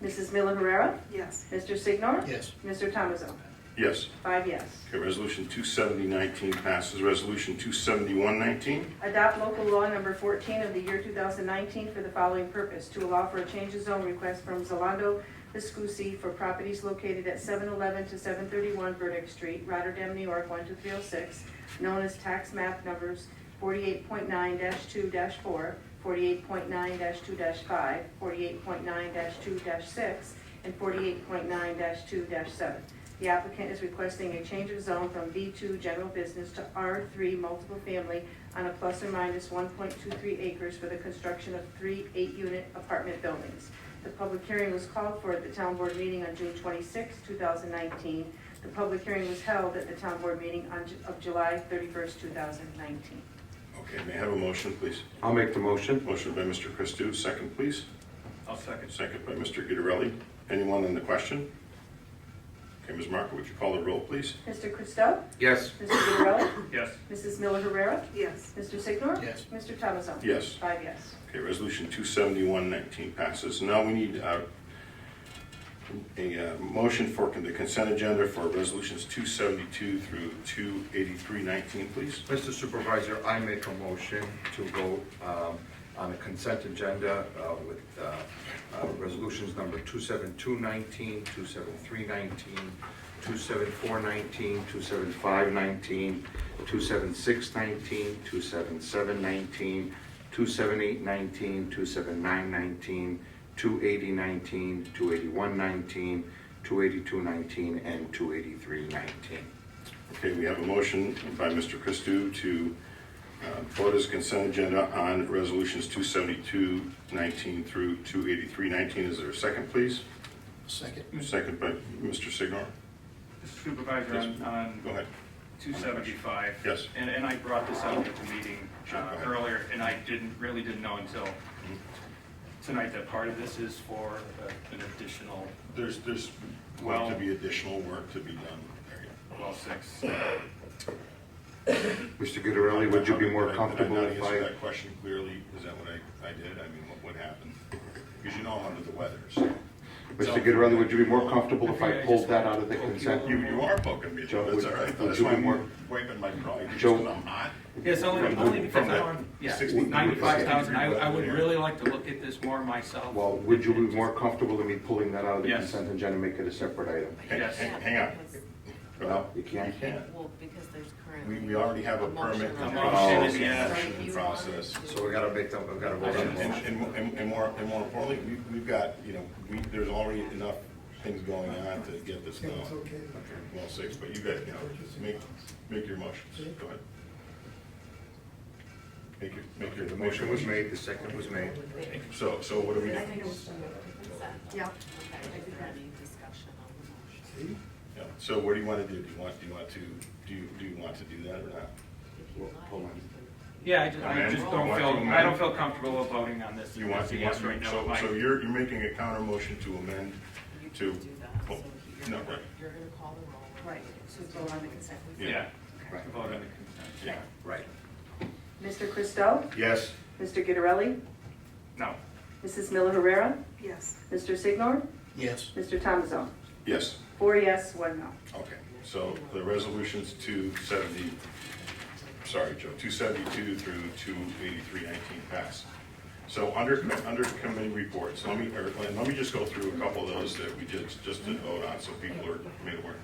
Mrs. Miller Herrera? Yes. Mr. Signor? Yes. Mr. Thomasone? Yes. 5 yes. Okay, resolution 270-19 passes. Resolution 271-19. Adopt local law number 14 of the year 2019 for the following purpose: to allow for a change of zone request from Zalando Vescusi for properties located at 711 to 731 Burdick Street, Rotterdam, New York 12306, known as tax map numbers 48.9-2-4, 48.9-2-5, 48.9-2-6, and 48.9-2-7. The applicant is requesting a change of zone from B2 general business to R3 multiple family on a plus or minus 1.23 acres for the construction of 3 8-unit apartment buildings. The public hearing was called for at the town board meeting on June 26, 2019. The public hearing was held at the town board meeting of July 31st, 2019. Okay, may I have a motion, please? I'll make the motion. Motion by Mr. Christou, second, please. I'll second. Second by Mr. Guidarelli. Anyone on the question? Okay, Ms. Marco, would you call the roll, please? Mr. Christou? Yes. Mr. Guidarelli? Yes. Mrs. Miller Herrera? Yes. Mr. Signor? Yes. Mr. Thomasson? Yes. 5 yes. Okay, resolution 271-19 passes. Now we need a motion for the consent agenda for resolutions 272 through 283-19, please. Mr. Supervisor, I make a motion to vote on the consent agenda with resolutions number 272-19, 273-19, 274-19, 275-19, 276-19, 277-19, 278-19, 279-19, 280-19, 281-19, 282-19, and 283-19. Okay, we have a motion by Mr. Christou to vote as consent agenda on resolutions 272-19 through 283-19. Is there a second, please? Second. Second by Mr. Signor. Mr. Supervisor, Yes. on Go ahead. 275. Yes. And I brought this up at the meeting Sure, go ahead. earlier, and I really didn't know until tonight that part of this is for an additional There's going to be additional work to be done there. well 6. Mr. Guidarelli, would you be more comfortable Did I not if answer I... that question clearly? Is that what I did? I mean, what happened? Because you know I'm under the weather, so. Mr. Guidarelli, would you be more comfortable if I pulled that out of the consent? You are poking me, Joe, Joe, that's would- all right. would That's you why be I'm more- wiping my pride, just Joe- because I'm hot. Yes, only because From I the want, yeah, 60 95,000. I would really like to look at this more myself. Well, would you be more comfortable than me pulling that out of the Yes. consent agenda and make it a separate item? Yes. Hang on. No, you can't? You can't. Well, because there's currently. We already have a permit. motion and on motion, the yeah. motion process. So we gotta make them, we gotta vote on the motion. And more importantly, we've got, there's already enough things going on to get this done. It's okay. Well, 6, but you got, make your motions. Go ahead. Make your The motion was made, the second was made. So what do we do? Yeah. Okay, any discussion on the motion? See? Yeah, so what do you want to do? Do you want to do that or not? If you like, hold on. you can- Yeah, I just don't feel comfortable with voting on this. You want, It's a yes right now. so you're making a counter motion to amend You to, can do that, so you're no, gonna- right. You're gonna call the roll. Right, so vote on the consent. Yeah, Right. to vote on the consent. Yeah. Right. Mr. Christou? Yes. Mr. Guidarelli? No. Mrs. Miller Herrera? Yes. Mr. Signor? Yes. Mr. Thomasson? Yes. 4 yes, 1 no. Okay, so the resolutions 272 through 283-19 pass. So under committee reports, let me just go through a couple of those that we just did vote on, so people are made aware.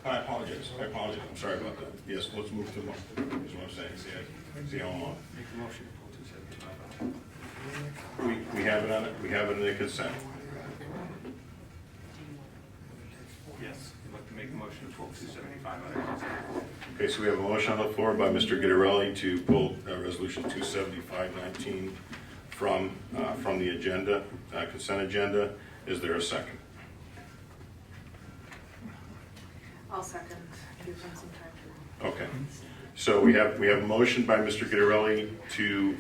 I apologize, I'm sorry about that. Yes, let's move to, is what I'm saying, see how I'm on. Make the motion to pull 275 out. We have it on it, we have it in the consent. Yes, I'd like to make a motion to pull 275 out of the consent. Okay, so we have a motion on the floor by Mr. Guidarelli to pull resolution 275-19 from the agenda, consent agenda. Is there a second? I'll second, give them some time to. Okay, so we have a motion by Mr. Guidarelli to,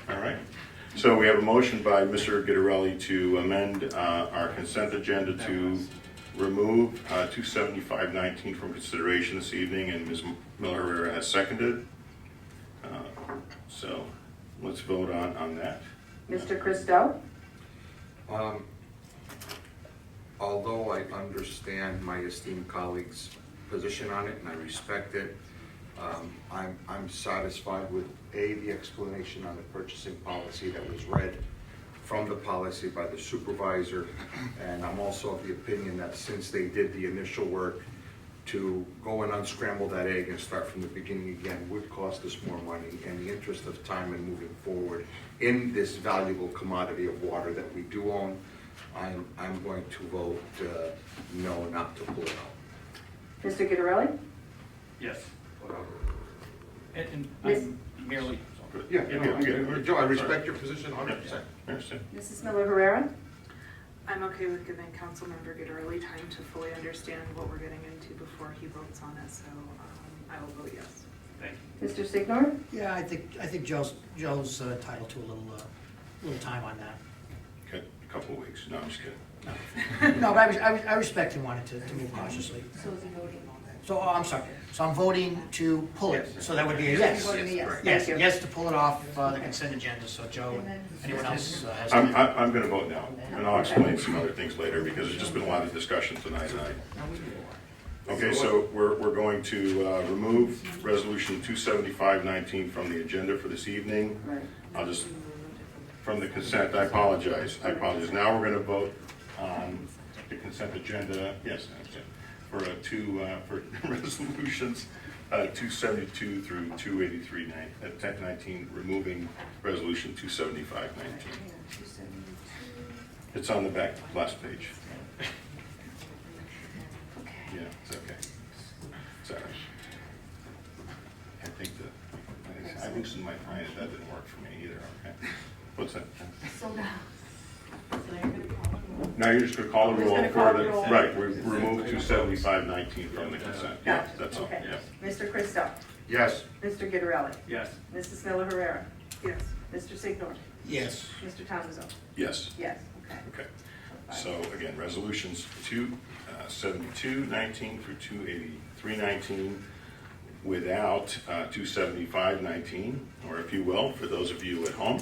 all right. So we have a motion by Mr. Guidarelli to amend our consent agenda to remove 275-19 from consideration this evening, and Ms. Miller has seconded. So let's vote on that. Mr. Christou? Although I understand my esteemed colleague's position on it and I respect it, I'm satisfied with the explanation on the purchasing policy that was read from the policy by the supervisor, and I'm also of the opinion that since they did the initial work to go and unscramble that egg and start from the beginning again would cost us more money. In the interest of time and moving forward in this valuable commodity of water that we do own, I'm going to vote no, not to pull it out. Mr. Gitterelli? Yes. And Miss- I'm merely, Yeah, Joe, I respect your position 100%. Understand? Mrs. Miller Herrera? I'm okay with giving Councilmember Gitterly time to fully understand what we're getting into before he votes on it, so I will vote yes. thank you. Mr. Signor? Yeah, I think Joe's entitled to a little time on that. Okay, a couple of weeks. No, I'm just kidding. No, but I respect him wanting to move cautiously. So is he voting? So, I'm sorry, so I'm voting to pull it, so that would be a yes. Voting a yes. Yes, Thank you. yes to pull it off the consent agenda, so Joe and anyone else has. I'm going to vote no, and I'll explain some other things later because there's just been a lot of discussion tonight. Okay, so we're going to remove Resolution 275-19 from the agenda for this evening. Right. I'll just, from the consent, I apologize. Now we're going to vote on the consent agenda, yes, I understand, for resolutions 272 through 283-19, removing Resolution 275-19. It's on the back, last page. Yeah, it's okay. Sorry. I think I loosened my tie, that didn't work for me either, okay? What's that? So now. Now you're just gonna call the We're just roll gonna call for the the, roll. right, we removed 275-19 from the consent. Yeah, that's all, Okay. yeah. Mr. Christo? Yes. Mr. Gitterelli? Yes. Mrs. Miller Herrera? Yes. Mr. Signor? Yes. Mr. Thomason? Yes, Yes, okay. okay. So again, resolutions 272-19 through 283-19 without 275-19, or if you will, for those of you at home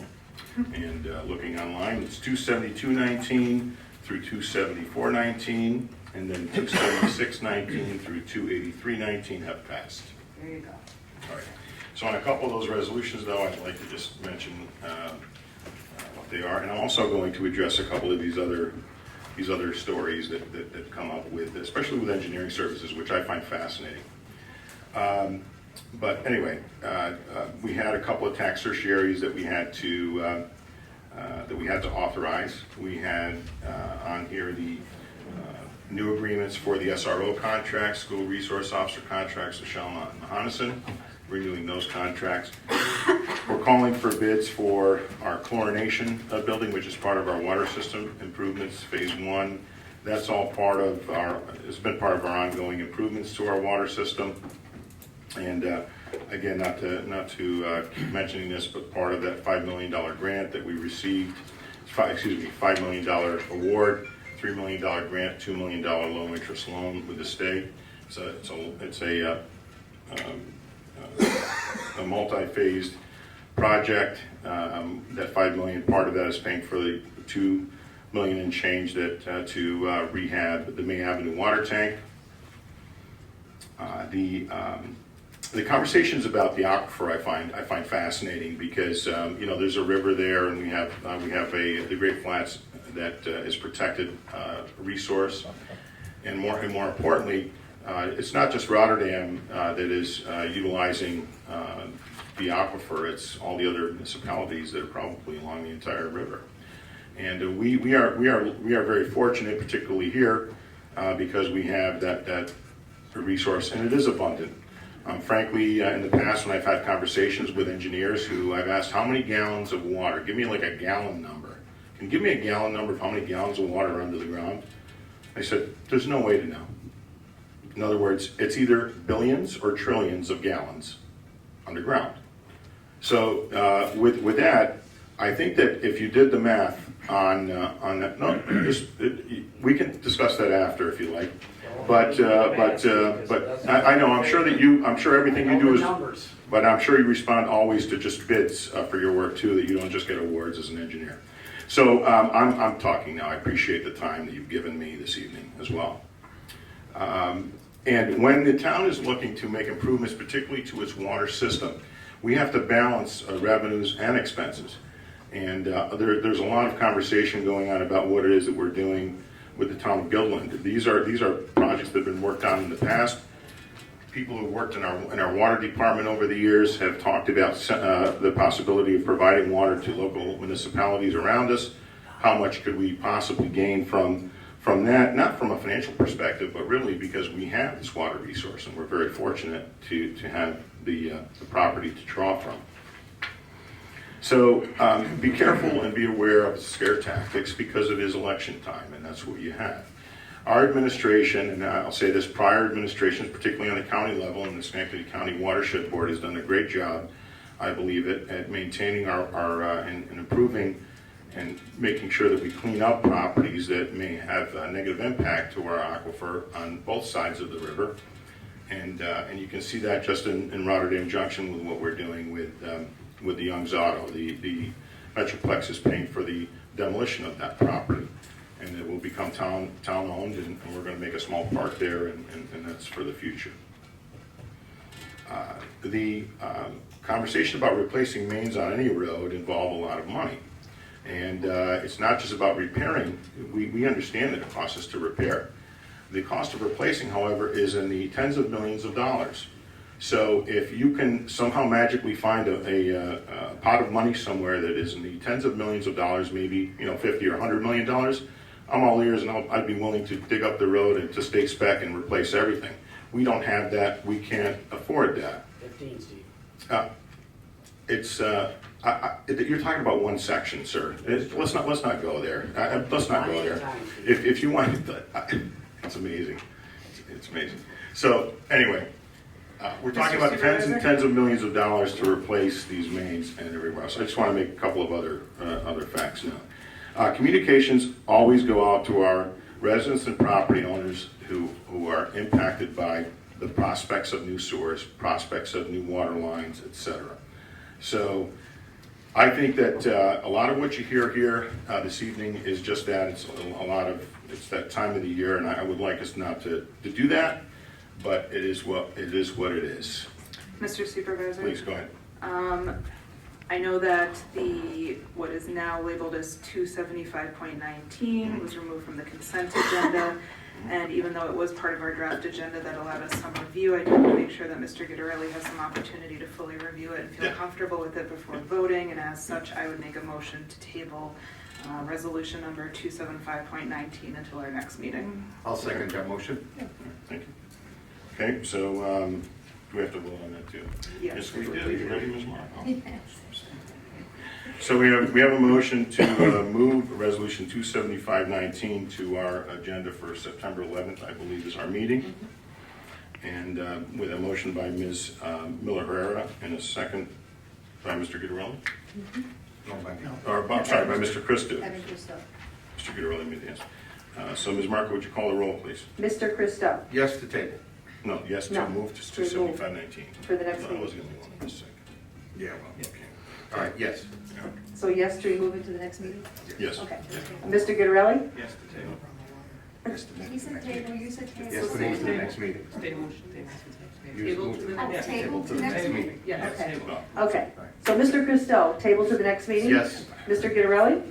and looking online, it's 272-19 through 274-19, and then 276-19 through 283-19 have passed. There you go. All right. So on a couple of those resolutions, though, I'd like to just mention what they are, and I'm also going to address a couple of these other stories that come up with, especially with engineering services, which I find fascinating. But anyway, we had a couple of tax tertiaries that we had to authorize. We had on here the new agreements for the SRO contracts, school resource officer contracts with Shelma and Mahonison, renewing those contracts. We're calling for bids for our chlorination building, which is part of our water system improvements, phase 1. That's all part of it's been part of our ongoing improvements to our water system. And again, not to keep mentioning this, but part of that $5 million grant that we received, $5 million award, $3 million grant, $2 million low interest loan with the state. So it's a multi-phased project. That $5 million, part of that is paying for the $2 million and change that to rehab the May Avenue water tank. The conversations about the aquifer I find fascinating because there's a river there, and we have the Great Flats that is protected resource, and more importantly, it's not just Rotterdam that is utilizing the aquifer. It's all the other municipalities that are probably along the entire river, and we are very fortunate, particularly here, because we have that resource, and it is abundant. Frankly, in the past, when I've had conversations with engineers who I've asked, how many gallons of water? Give me like a gallon number. Can you give me a gallon number of how many gallons of water are under the ground? I said, there's no way to know. In other words, it's either billions or trillions of gallons underground. So with that, I think that if you did the math on that, we can discuss that after if you like. But I know, I'm sure everything you do is, but I'm sure you respond always to just bids for your work too, that you don't just get awards as an engineer. So I'm talking now. I appreciate the time that you've given me this evening as well. And when the town is looking to make improvements, particularly to its water system, we have to balance revenues and expenses. And there's a lot of conversation going on about what it is that we're doing with the town of Gilliland. These are projects that have been worked on in the past. people who worked in our water department over the years have talked about the possibility of providing water to local municipalities around us. How much could we possibly gain from that? Not from a financial perspective, but really because we have this water resource, and we're very fortunate to have the property to draw from. So be careful and be aware of scare tactics, because it is election time, and that's what you have. Our administration, and I'll say this, prior administrations, particularly on the county level, and the Schenectady County Watershed Board has done a great job, I believe, at maintaining and improving and making sure that we clean up properties that may have a negative impact to our aquifer on both sides of the river. And you can see that just in Rotterdam Junction with what we're doing with the Young's Auto. The Metroplex is paying for the demolition of that property, and it will become town-owned, and we're going to make a small park there, and that's for the future. The conversation about replacing mains on any road involve a lot of money, and it's not just about repairing. We understand that it costs us to repair. The cost of replacing, however, is in the tens of millions of dollars. So if you can somehow magically find a pot of money somewhere that is in the tens of millions of dollars, maybe $50 or $100 million, I'm all ears, and I'd be willing to dig up the road and to stake spec and replace everything. We don't have that. We can't afford that. 15, Steve. You're talking about one section, sir. Let's not go there. Let's not go there. If you want, it's amazing. It's amazing. So anyway. We're talking about tens and tens of millions of dollars to replace these mains and everywhere else. I just want to make a couple of other facts now. Communications always go out to our residents and property owners who are impacted by the prospects of new sewers, prospects of new water lines, etc. So I think that a lot of what you hear here this evening is just that. It's that time of the year, and I would like us not to do that. But it is what it is. Mr. Supervisor? Please go ahead. I know that what is now labeled as 275.19 was removed from the consent agenda, and even though it was part of our draft agenda that allowed us some review, I do want to make sure that Mr. Guidarelli has some opportunity to fully review it and feel comfortable with it before voting, and as such, I would make a motion to table resolution number 275.19 until our next meeting. I'll second that motion. Thank you. Okay, so do we have to vote on that too? Yes. We did. Are you ready, Ms. Mark? So we have a motion to move resolution 275.19 to our agenda for September 11th, I believe, is our meeting. And with a motion by Ms. Miller-Herrera and a second by Mr. Guidarelli? No, by me. Sorry, by Mr. Christou. Evan Christou. Mr. Guidarelli made the answer. So Ms. Marco, would you call the roll, please? Mr. Christou. Yes to table. No, yes to No, move to to move 275.19. for the next No, I meeting. was going to move on this second. Yeah, well, okay. All right, yes. So yes to remove it to the next meeting? Yes. Okay. Mr. Guidarelli? Yes, to table. He said table, you said table. Yes to move to the next meeting. Table to the Oh, next table to next meeting. Yes. Okay. No. Okay. So Mr. Christou, table to the next meeting? Yes. Mr. Guidarelli?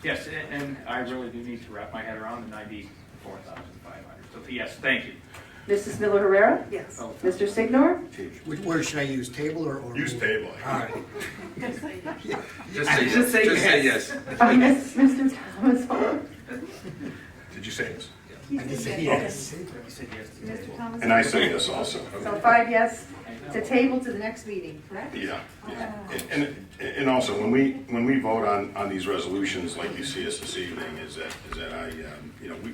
Yes, and I really do need to wrap my head around the 94,500. So yes, thank you. Mrs. Miller-Herrera? Yes. Oh, Mr. Signor? Which word should I use, table or? Use table. All right. Just say yes. Mr. Thomas Hall? Did you say yes? I did say yes. You said yes to Mr. table. Thomas? And I say yes also. So 5 yes to table to the next meeting, correct? Yeah. And also, when we vote on these resolutions, like you see us this evening, is that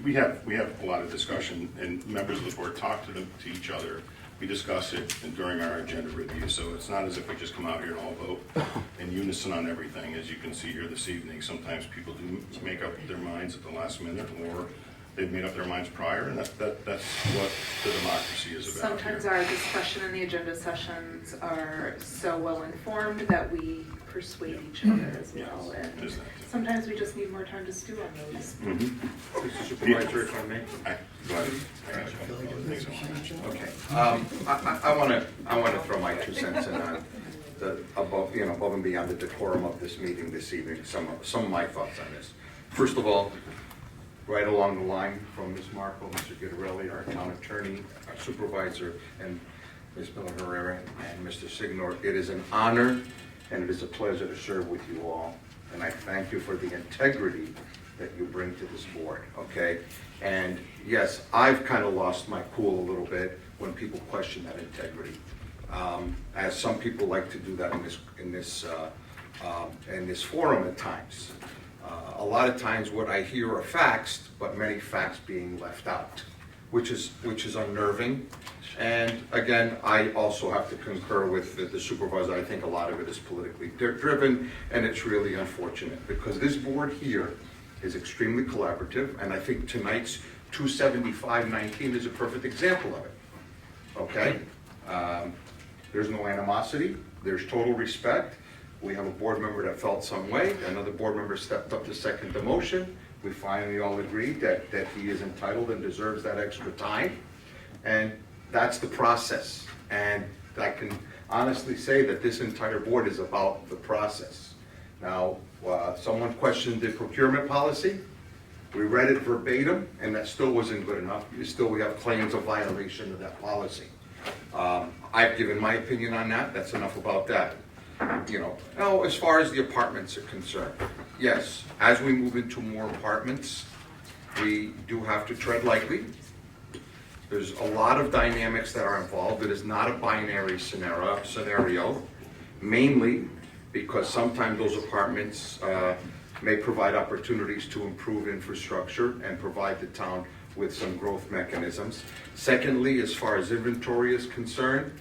we have a lot of discussion, and members of the board talk to each other. We discuss it during our agenda review, so it's not as if we just come out here and all vote in unison on everything. As you can see here this evening, sometimes people do make up their minds at the last minute, or they've made up their minds prior, and that's what the democracy is about. Sometimes here. our discussion in the agenda sessions are so well informed that we persuade each other as well. Yes, And is that- sometimes we just need more time to stew on those. Mr. Supervisor, if I may. Go ahead. Okay. I want to throw my 2 cents in on above and beyond the decorum of this meeting this evening, some of my thoughts on this. First of all, right along the line from Ms. Marco, Mr. Guidarelli, our town attorney, our supervisor, and Ms. Miller Herrera, and Mr. Signor. It is an honor and it is a pleasure to serve with you all. And I thank you for the integrity that you bring to this board, okay? And yes, I've kind of lost my cool a little bit when people question that integrity. As some people like to do that in this forum at times. A lot of times what I hear are facts, but many facts being left out, which is unnerving. And again, I also have to concur with the supervisor. I think a lot of it is politically driven, and it's really unfortunate because this board here is extremely collaborative, and I think tonight's 275-19 is a perfect example of it. Okay? There's no animosity, there's total respect. We have a board member that felt some way, another board member stepped up to second the motion. We finally all agreed that he is entitled and deserves that extra time. And that's the process. And I can honestly say that this entire board is about the process. Now, someone questioned the procurement policy. We read it verbatim, and that still wasn't good enough. Still, we have claims of violation of that policy. I've given my opinion on that. That's enough about that. You know, now, as far as the apartments are concerned, yes, as we move into more apartments, we do have to tread lightly. There's a lot of dynamics that are involved. It is not a binary scenario, mainly because sometimes those apartments may provide opportunities to improve infrastructure and provide the town with some growth mechanisms. Secondly, as far as inventory is concerned,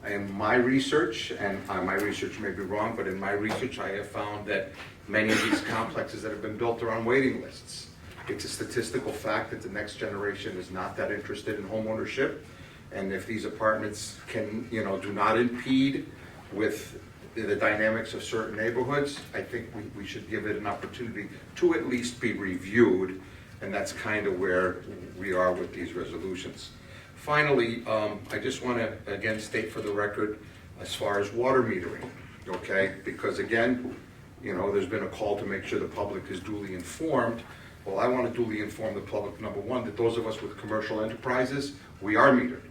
in my research, and my research may be wrong, but in my research I have found that many of these complexes that have been built are on waiting lists. It's a statistical fact that the next generation is not that interested in home ownership, and if these apartments can, do not impede with the dynamics of certain neighborhoods, I think we should give it an opportunity to at least be reviewed, and that's kind of where we are with these resolutions. Finally, I just want to again state for the record as far as water metering, okay? Because again, there's been a call to make sure the public is duly informed. Well, I want to duly inform the public, number one, that those of us with commercial enterprises, we are metered,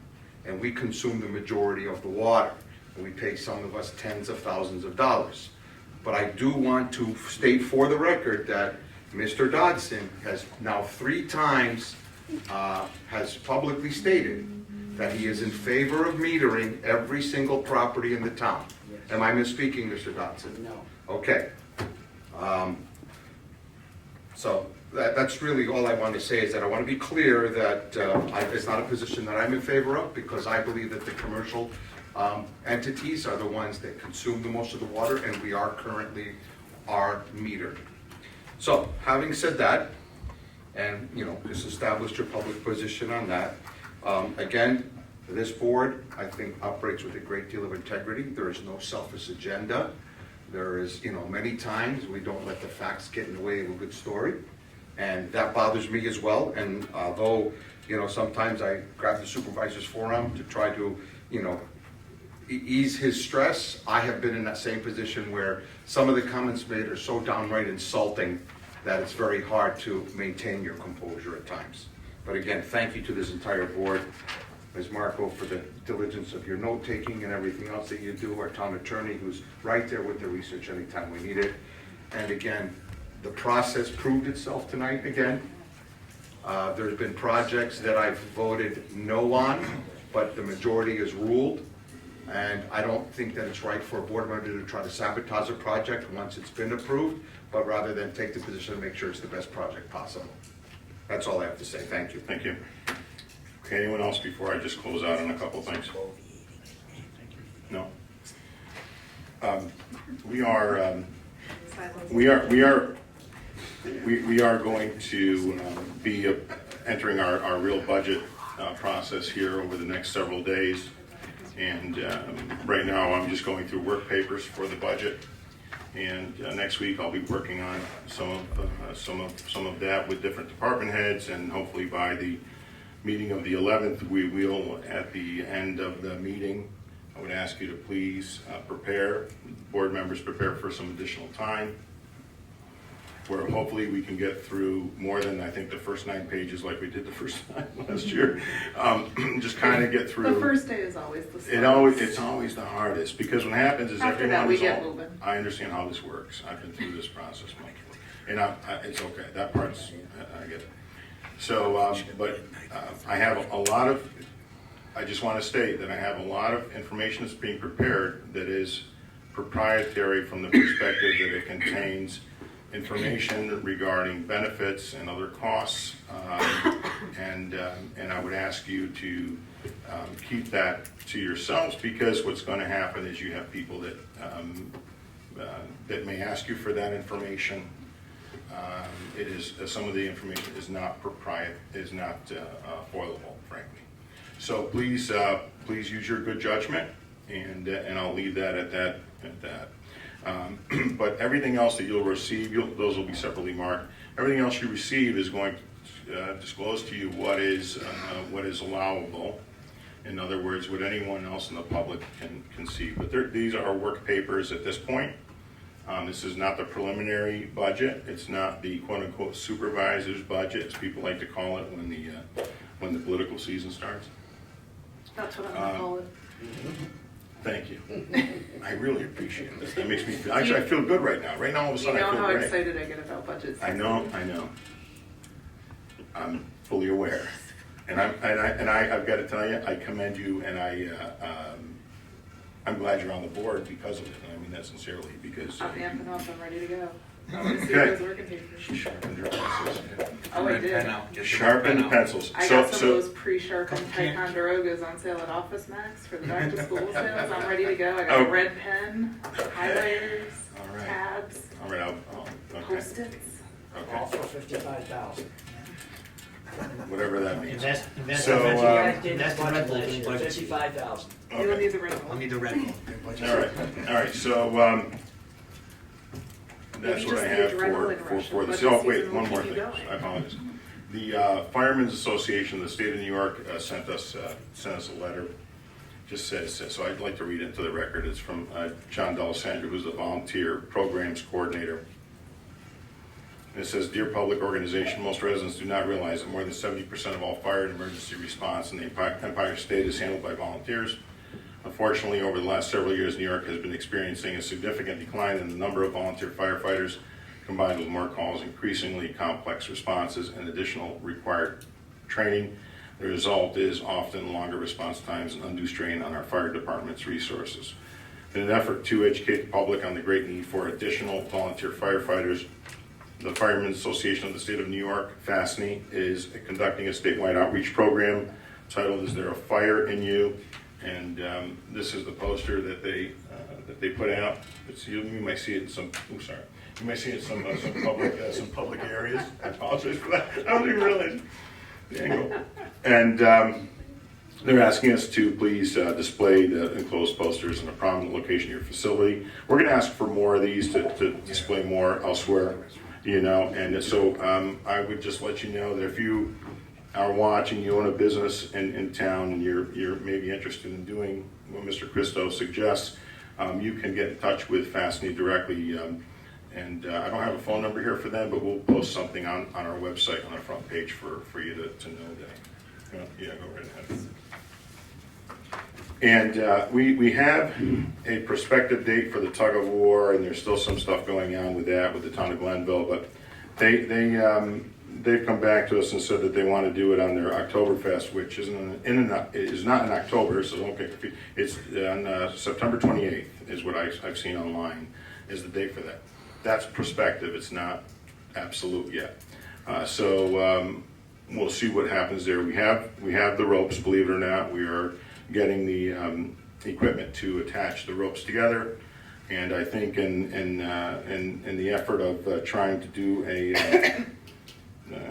and we consume the majority of the water. And we pay some of us tens of thousands of dollars. But I do want to state for the record that Mr. Dodson has now 3 times has publicly stated that he is in favor of metering every single property in the town. Yes. Am I misspeaking, Mr. Dodson? No. Okay. So that's really all I want to say is that I want to be clear that it's not a position that I'm in favor of, because I believe that the commercial entities are the ones that consume the most of the water, and we are currently metered. So, having said that, and just established your public position on that, again, this board, I think, operates with a great deal of integrity. There is no selfish agenda. There is, many times we don't let the facts get in the way of a good story, and that bothers me as well. And although, sometimes I grab the supervisor's forum to try to, ease his stress, I have been in that same position where some of the comments made are so downright insulting that it's very hard to maintain your composure at times. But again, thank you to this entire board, Ms. Marco, for the diligence of your note-taking and everything else that you do, our town attorney who's right there with the research anytime we need it. And again, the process proved itself tonight again. There's been projects that I've voted no on, but the majority has ruled. And I don't think that it's right for a board member to try to sabotage a project once it's been approved, but rather than take the position to make sure it's the best project possible. That's all I have to say. Thank you. Thank you. Okay, anyone else before I just close out on a couple things? No? We are going to be entering our real budget process here over the next several days. And right now I'm just going through work papers for the budget. And next week I'll be working on some of that with different department heads, and hopefully by the meeting of the 11th, we will, at the end of the meeting, I would ask you to please board members prepare for some additional time. where hopefully we can get through more than, I think, the first 9 pages like we did the first time last year. Just kind of get through. The first day is always the slowest. It's always the hardest, because what happens is After everyone that, we is get all- moving. I understand how this works. I've been through this process, Mike. And it's okay, that part's, I get it. So, but I have a lot of, I just want to state that I have a lot of information that's being prepared that is proprietary from the perspective that it contains information regarding benefits and other costs. And I would ask you to keep that to yourselves, because what's going to happen is you have people that may ask you for that information. It is, some of the information is not foilable, frankly. So please use your good judgment, and I'll leave that at that. But everything else that you'll receive, those will be separately marked. Everything else you receive is going to disclose to you what is allowable. In other words, what anyone else in the public can see. But these are work papers at this point. This is not the preliminary budget. It's not the quote-unquote supervisor's budget, as people like to call it when the political season starts. That's what I'm gonna call it. Thank you. I really appreciate this. That makes me feel, actually, I feel good right now. Right now, all of a You sudden, know I feel how great. excited I get about budgets. I know. I'm fully aware. And I've got to tell you, I commend you, and I'm glad you're on the board because of it. And I mean that sincerely, because. I'm amping up, I'm ready to go. I want to see Okay. those working papers. She sharpened her pencils. Oh, I did. Sharpen the pencils. I got some of those pre-sharpened Ticonderogas on sale at Office Max for the back to school sales. I'm ready to go. I got Oh. a red pen, highlighters, All right. tabs, All right, okay. Post-its. All Okay, for 55,000. whatever that means. Invest So, in uh, invest in Red Bull, 55,000. You don't Okay. need the red one. I'll need the Red Bull. All right, so, that's Maybe what just I the have adrenaline for rush this. of budget Oh, wait, season will one more keep thing, you going. I apologize. The Firemen's Association of the State of New York sent us a letter, just says, so I'd like to read it into the record. It's from John D'Alessandro, who's the volunteer programs coordinator. And it says, "Dear public organization, most residents do not realize that more than 70% of all fire and emergency response in the Empire State is handled by volunteers. Unfortunately, over the last several years, New York has been experiencing a significant decline in the number of volunteer firefighters, combined with more calls, increasingly complex responses, and additional required training. The result is often longer response times and undue strain on our fire department's resources. In an effort to educate the public on the great need for additional volunteer firefighters, the Firemen's Association of the State of New York, FASNY, is conducting a statewide outreach program titled "Is There a Fire in You?" And this is the poster that they put out. You might see it in some. Oh, sorry. You might see it in some public areas. I apologize for that. I don't even realize the angle. And they're asking us to please display the enclosed posters in a prominent location in your facility. We're going to ask for more of these to display more elsewhere. And so I would just let you know that if you are watching, you own a business in town, and you're maybe interested in doing what Mr. Christo suggests, you can get in touch with FASNY directly. And I don't have a phone number here for them, but we'll post something on our website on the front page for you to know that. Yeah, go right ahead. And we have a prospective date for the tug of war, and there's still some stuff going on with that with the town of Glenville, but they've come back to us and said that they want to do it on their Oktoberfest, which is not in October, so don't get confused. It's on September 28th is what I've seen online is the date for that. That's prospective, it's not absolute yet. So we'll see what happens there. We have the ropes, believe it or not. We are getting the equipment to attach the ropes together, and I think in the effort of trying to do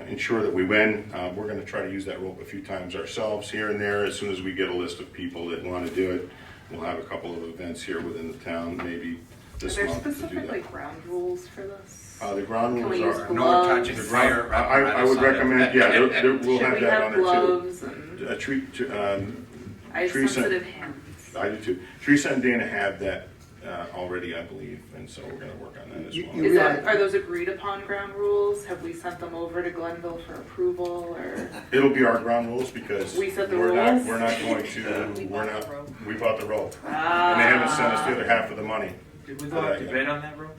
ensure that we win, we're going to try to use that rope a few times ourselves here and there. As soon as we get a list of people that want to do it, we'll have a couple of events here within the town, maybe this Are there month to do specific that. ground rules for this? The ground Can we rules use are. No gloves? touching the fire. I would recommend, yeah, we'll Should have we that have on there too. gloves and, A tree, I have Tree sensitive hands. I do too. Teresa and Dana have that already, I believe, and so we're gonna work on that as You- well. you- Is that, are those agreed upon ground rules? Have we sent them over to Glenville for approval or? It'll be our ground rules because We set the we're not, rules? we're not going to, we're not, we bought the road. Ah. And they haven't sent us the other half of the money. Did we go out to bid on that road?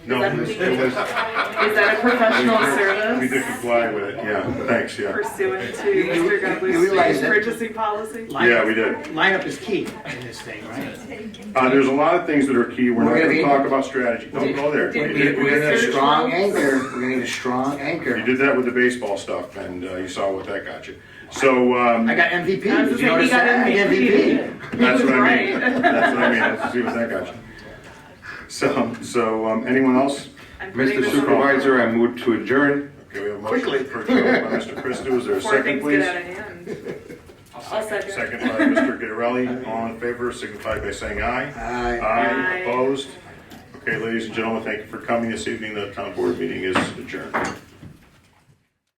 No, that it was, Is that a professional we service did comply with it, yeah, thanks, yeah. pursuant to You- Mr. you Gottlieb's realize that- purchasing policy? Yeah, we did. Lineup is key in this thing, right? There's a lot of things that are key, we're not We're gonna gonna be- talk about strategy, don't go there. Did You We're gonna need a Research strong rules? anchor, we're gonna need a strong anchor. did that with the baseball stuff, and you saw what that got you. So, I got MVP, I was did you gonna notice say, he that? I got got MVP. that's was what I mean, right. that's what I mean, let's see what that got you. So, anyone else? I'm putting Mr. this on- Supervisor, I move to adjourn. Okay, we have a motion for adjournment by Mr. Christo, is there a Before second, things please? get out of hand. I'll second. Second by Mr. Gitterelli, all in favor, signify by saying aye. Aye. Aye. Opposed? Okay, ladies and gentlemen, thank you for coming this evening, the town board meeting is adjourned.